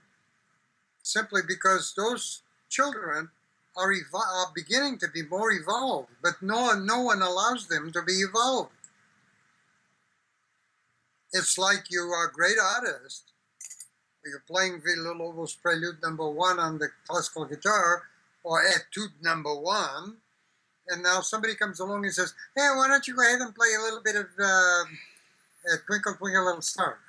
simply because those children are beginning to be more evolved, but no one allows them to be evolved. It's like you are a great artist, you're playing Villa-Lobos Prelude number 1 on the classical guitar, or Etude number 1, and now somebody comes along and says, hey, why don't you go ahead and play a little bit of Twinkle Twinkle Little Star.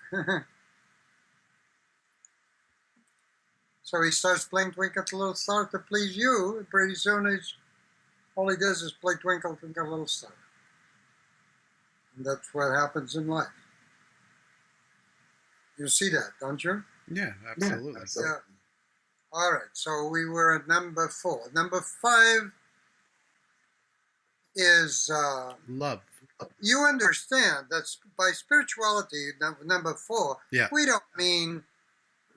So he starts playing Twinkle Little Star to please you, and pretty soon all he does is play Twinkle Twinkle Little Star. And that's what happens in life. You see that, don't you? Yeah, absolutely. Yeah. All right, so we were at number 4. Number 5 is love. You understand that by spirituality, number 4, yeah. We don't mean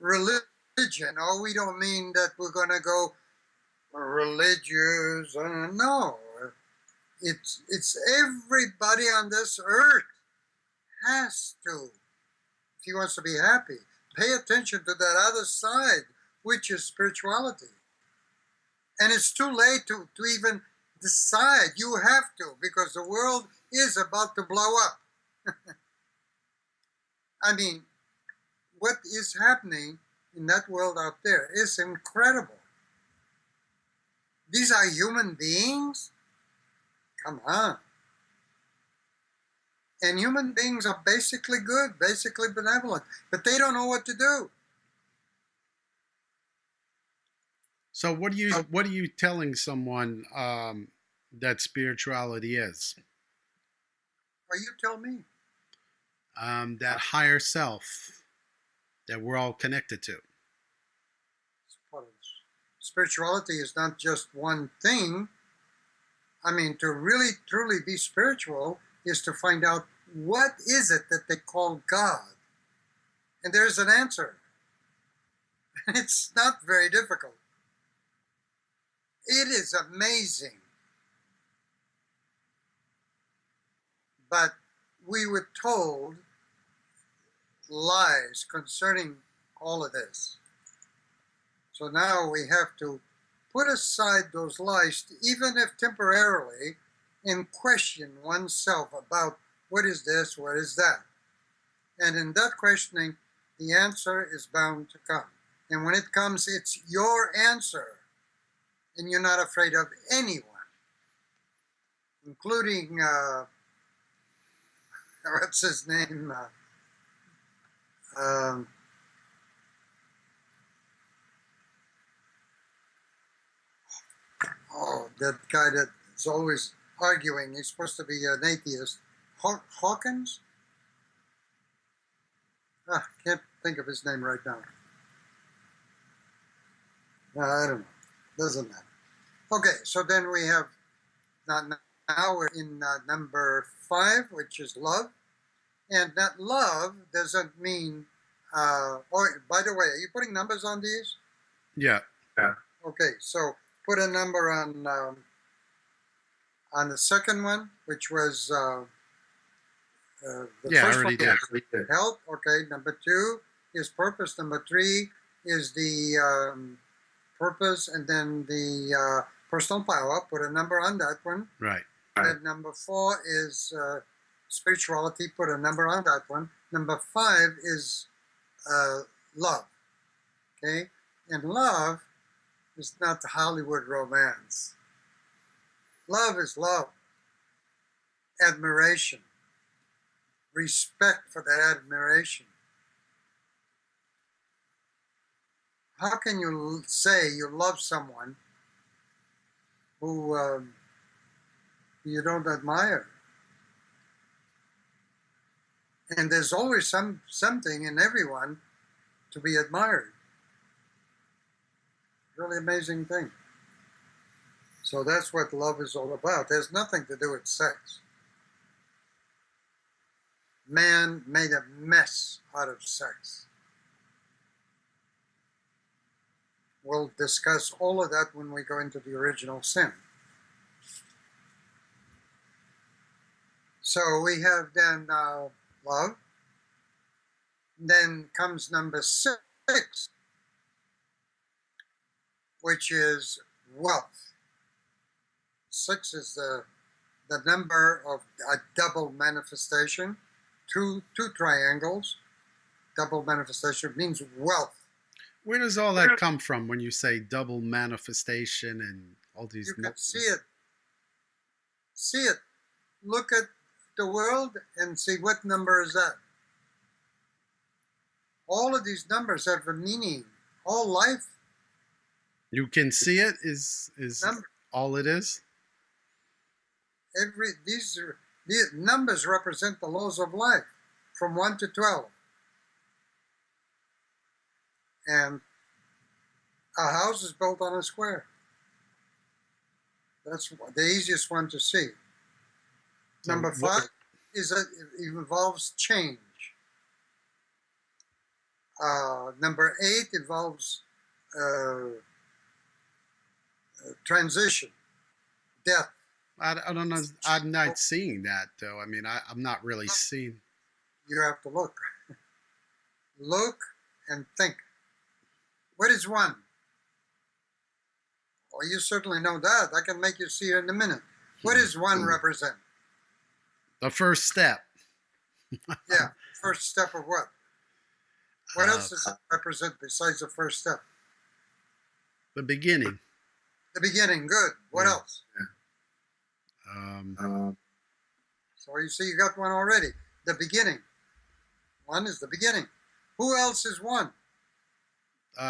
religion, or we don't mean that we're going to go religious. No, it's everybody on this earth has to, if he wants to be happy, pay attention to that other side, which is spirituality. And it's too late to even decide. You have to, because the world is about to blow up. I mean, what is happening in that world out there is incredible. These are human beings? Come on. And human beings are basically good, basically benevolent, but they don't know what to do. So what are you telling someone that spirituality is? Or you tell me. That higher self that we're all connected to. Spirituality is not just one thing. I mean, to really, truly be spiritual is to find out what is it that they call God. And there's an answer. It's not very difficult. It is amazing. But we were told lies concerning all of this. So now we have to put aside those lies, even if temporarily, and question oneself about what is this, what is that. And in that questioning, the answer is bound to come. And when it comes, it's your answer. And you're not afraid of anyone, including, what's his name? That guy that's always arguing. He's supposed to be an atheist. Hawkins? Can't think of his name right now. I don't know. Doesn't matter. Okay, so then we have now we're in number 5, which is love, and that love doesn't mean. Oh, by the way, are you putting numbers on these? Yeah. Yeah. Okay, so put a number on the second one, which was the Yeah, I first already one. did. Health. Okay, number 2 is purpose. Number 3 is the purpose, and then the personal power. Put a number on that one. Right. And number 4 is spirituality. Put a number on that one. Number 5 is love. Okay, and love is not the Hollywood romance. Love is love, admiration, respect for that admiration. How can you say you love someone who you don't admire? And there's always something in everyone to be admired. Really amazing thing. So that's what love is all about. It has nothing to do with sex. Man made a mess out of sex. We'll discuss all of that when we go into the original sin. So we have then love. Then comes number 6, which is wealth. 6 is the number of a double manifestation, two triangles. Double manifestation means wealth. Where does all that come from when you say double manifestation and all these? You can see it. See it. Look at the world and see what number is that. All of these numbers have a meaning. All life. You can see it is Number. all it is. These numbers represent the laws of life, from 1 to 12. And a house is built on a square. That's the easiest one to see. So Number 5 is that it involves change. Number 8 involves transition, death. I don't know. I'm not seeing that though. I mean, I'm not really seeing. You have to look. Look and think. What is 1? Well, you certainly know that. I can make you see it in a minute. What does 1 represent? The first step. Yeah, first step of what? What else does it represent besides the first step? The beginning. The beginning, good. What else? So you see, you got 1 already. The beginning. 1 is the beginning. Who else is 1?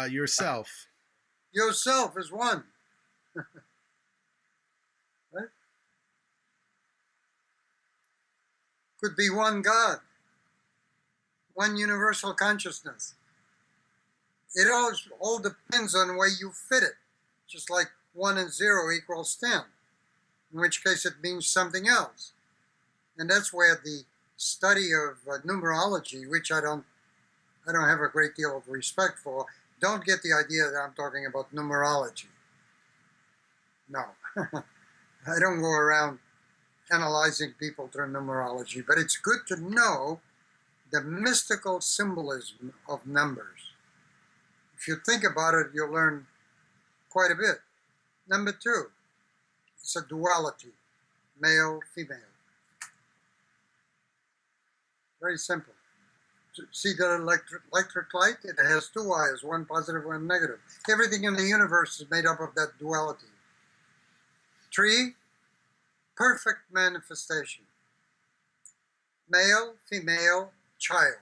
Yourself. Yourself is 1. Right? Could be 1 God, 1 universal consciousness. It all depends on where you fit it. Just like 1 and 0 equals 10, in which case it means something else. And that's where the study of numerology, which I don't have a great deal of respect for. Don't get the idea that I'm talking about numerology. No. I don't go around analyzing people through numerology, but it's good to know the mystical symbolism of numbers. If you think about it, you'll learn quite a bit. Number 2, it's a duality, male, female. Very simple. See the electric light? It has 2 wires, 1 positive, 1 negative. Everything in the universe is made up of that duality. 3, perfect manifestation. Male, female, child.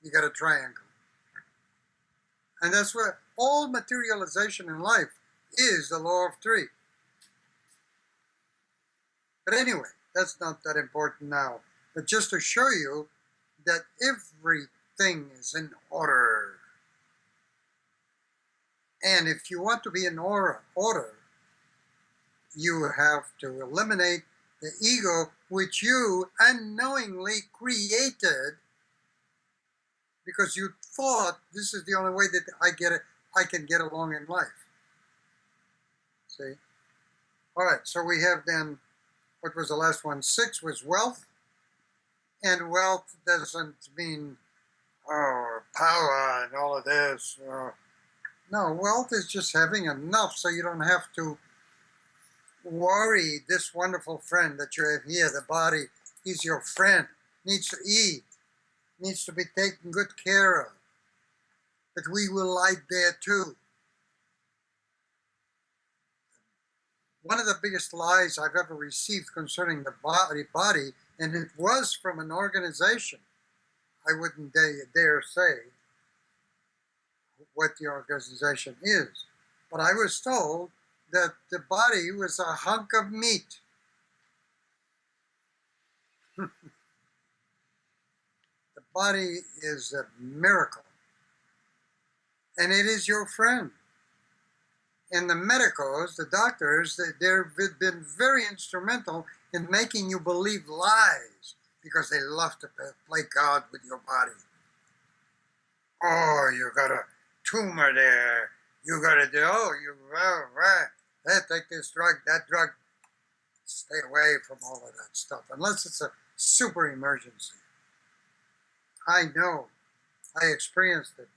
You got a triangle. And that's where all materialization in life is the law of 3. But anyway, that's not that important now. But just to show you that everything is in order. And if you want to be in order, you have to eliminate the ego which you unknowingly created because you thought this is the only way that I can get along in life. See? All right, so we have then, what was the last one? 6 was wealth. And wealth doesn't mean, oh, power and all of this. No, wealth is just having enough so you don't have to worry this wonderful friend that you have here, the body. He's your friend, needs to eat, needs to be taken good care of. But we will lie there too. One of the biggest lies I've ever received concerning the body, and it was from an organization. I wouldn't dare say what the organization is, but I was told that the body was a hunk of meat. The body is a miracle, and it is your friend. And the medicos, the doctors, they've been very instrumental in making you believe lies because they love to play God with your body. Oh, you got a tumor there. You got to do, take this drug, that drug. Stay away from all of that stuff, unless it's a super emergency. I know. I experienced it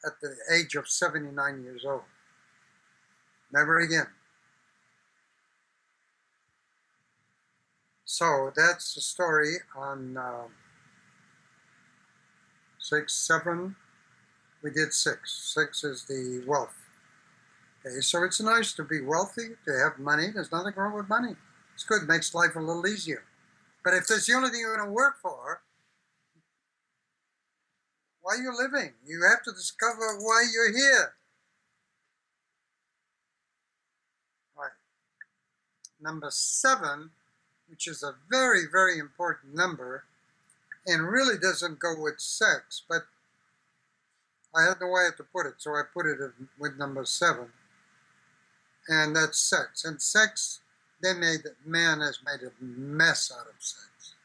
at the age of 79 years old. Never again. So that's the story on 6, 7. We did 6. 6 is the wealth. Okay, so it's nice to be wealthy, to have money. There's nothing wrong with money. It's good. It makes life a little easier. But if that's the only thing you're going to work for, why are you living? You have to discover why you're here. Right. Number 7, which is a very, very important number, and really doesn't go with sex, but I had no way to put it, so I put it with number 7, and that's sex. And sex, man has made a mess out of sex.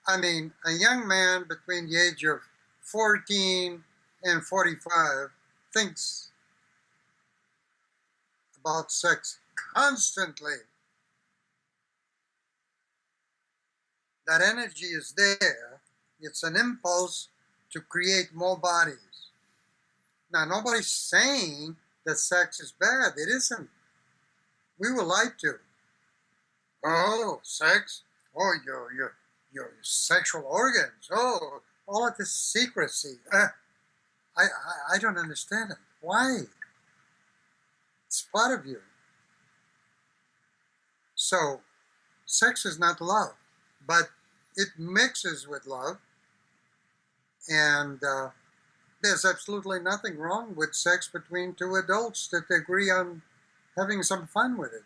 I mean, a young man between the age of 14 and 45 thinks about sex constantly. That energy is there. It's an impulse to create more bodies. Now, nobody's saying that sex is bad. It isn't. We were lied to. Oh, sex? Oh, your sexual organs. Oh, all of this secrecy. I don't understand it. Why? It's part of you. So, sex is not love, but it mixes with love, and there's absolutely nothing wrong with sex between two adults that agree on having some fun with it.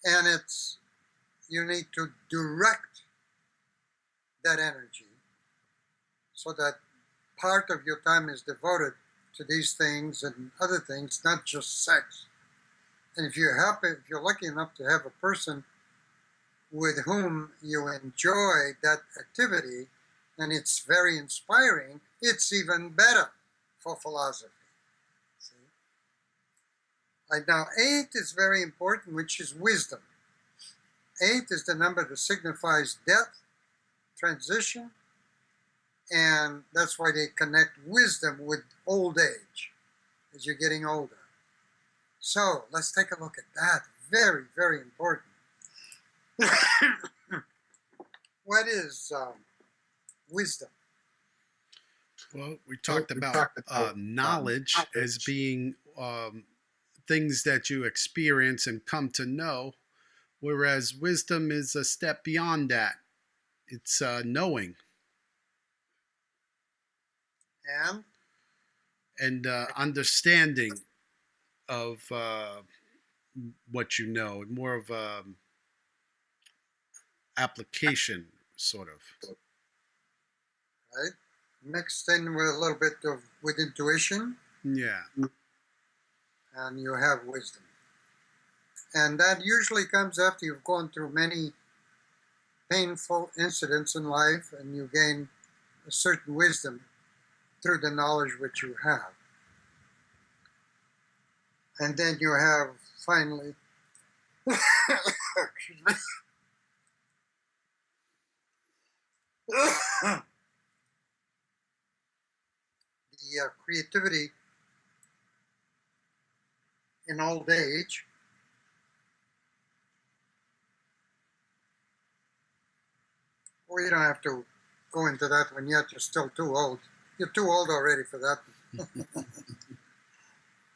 And you need to direct that energy so that part of your time is devoted to these things and other things, not just sex. And if you're lucky enough to have a person with whom you enjoy that activity and it's very inspiring, it's even better for philosophy. See? Right now, 8 is very important, which is wisdom. 8 is the number that signifies death, transition, and that's why they connect wisdom with old age as you're getting older. So let's take a look at that. Very, very important. What is wisdom? Well, we talked about knowledge as being things that you experience and come to know, whereas wisdom is a step beyond that. It's knowing and understanding of what you know, more of application, sort of. right? Mixed in with a little bit of with intuition, Yeah. and you have wisdom. And that usually comes after you've gone through many painful incidents in life and you gain a certain wisdom through the knowledge which you have. And then you have finally, excuse me, the creativity in old age. Well, you don't have to go into that one yet. You're still too old. You're too old already for that.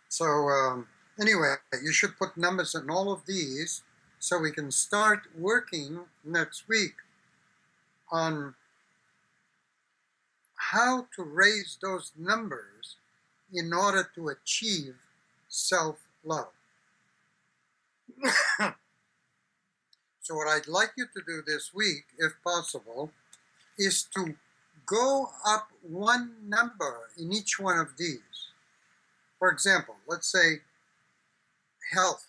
So, anyway, you should put numbers in all of these so we can start working next week on how to raise those numbers in order to achieve self-love. So what I'd like you to do this week, if possible, is to go up one number in each one of these. For example, let's say health.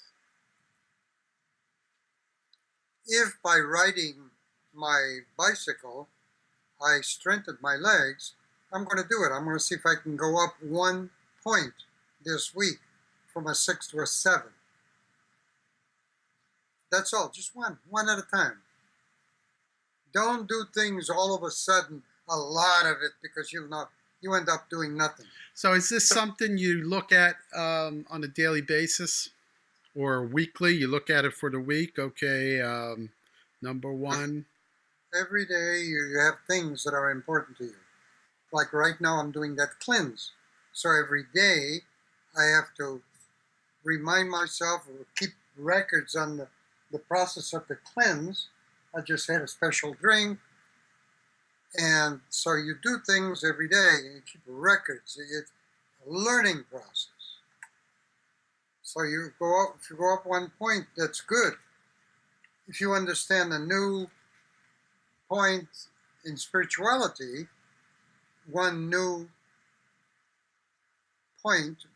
If by riding my bicycle I strengthened my legs, I'm going to do it. I'm going to see if I can go up 1 point this week from a 6 to a 7. That's all, just one at a time. Don't do things all of a sudden, a lot of it, because you end up doing nothing. So is this something you look at on a daily basis or weekly? You look at it for the week. Okay, number one. Every day you have things that are important to you. Like right now I'm doing that cleanse. So every day I have to remind myself or keep records on the process of the cleanse. I just had a special drink. And so you do things every day and you keep records. It's a learning process. So if you go up 1 point, that's good. If you understand a new point in spirituality, one new point,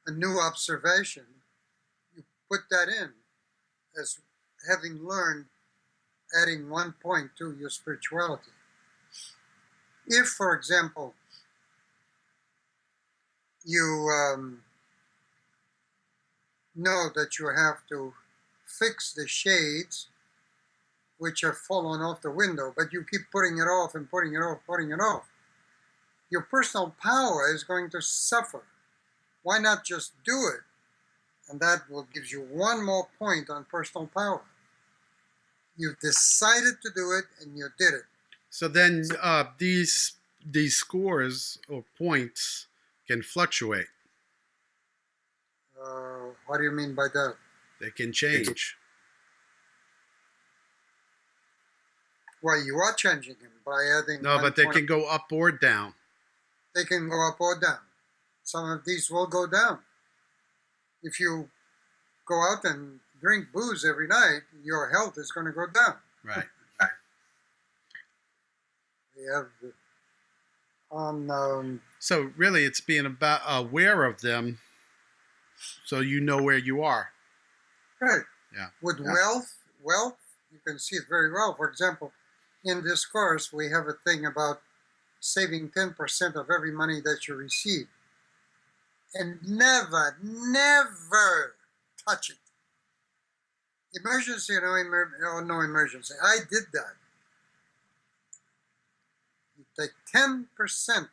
a new observation, you put that in as having learned, adding 1 point to your spirituality. If, for example, you know that you have to fix the shades which have fallen off the window, but you keep putting it off and putting it off, putting it off, your personal power is going to suffer. Why not just do it? And that will give you 1 more point on personal power. You've decided to do it and you did it. So then these scores or points can fluctuate. What do you mean by that? They can change. Well, you are changing them by adding. No, but they can go up or down. They can go up or down. Some of these will go down. If you go out and drink booze every night, your health is going to go down. Right. We have on. So really, it's being about aware of them, so you know where you are. Right. Yeah. With wealth, you can see it very well. For example, in this course, we have a thing about saving 10% of every money that you receive. And never touch it. Emergency or no emergency. I did that. You take 10%.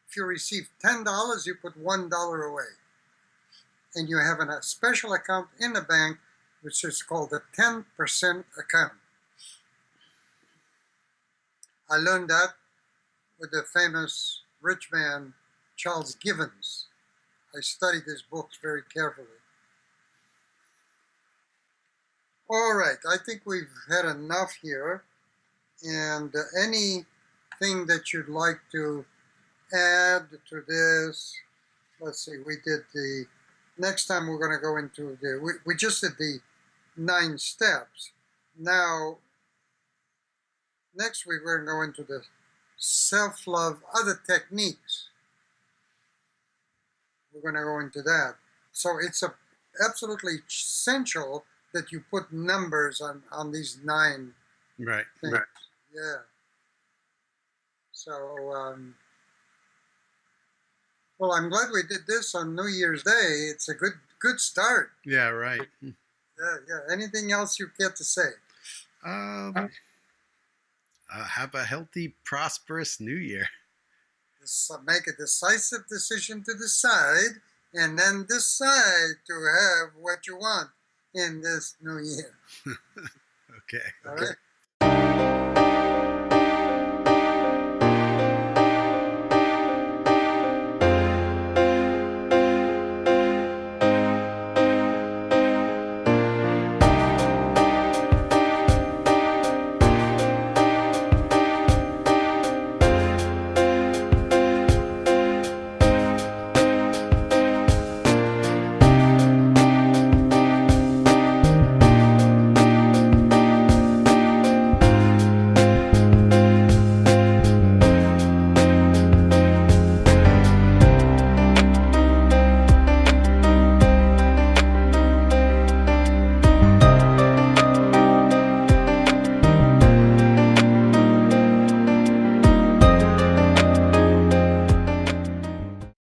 If you receive $10, you put $1 away. And you have a special account in the bank, which is called the 10% account. I learned that with the famous rich man, Charles Givens. I studied his books very carefully. All right, I think we've had enough here. And anything that you'd like to add to this? Let's see, we did the, next time we're going to go into the, we just did the 9 steps. Now, next week we're going to go into the self-love, other techniques. We're going to go into that. So it's absolutely essential that you put numbers on these 9 Right. things. Right. Yeah. So, well, I'm glad we did this on New Year's Day. It's a good start. Yeah. Right. Yeah, yeah. Anything else you care to say? Have a healthy, prosperous New Year. Make a decisive decision to decide, and then decide to have what you want in this new year. Okay. All right.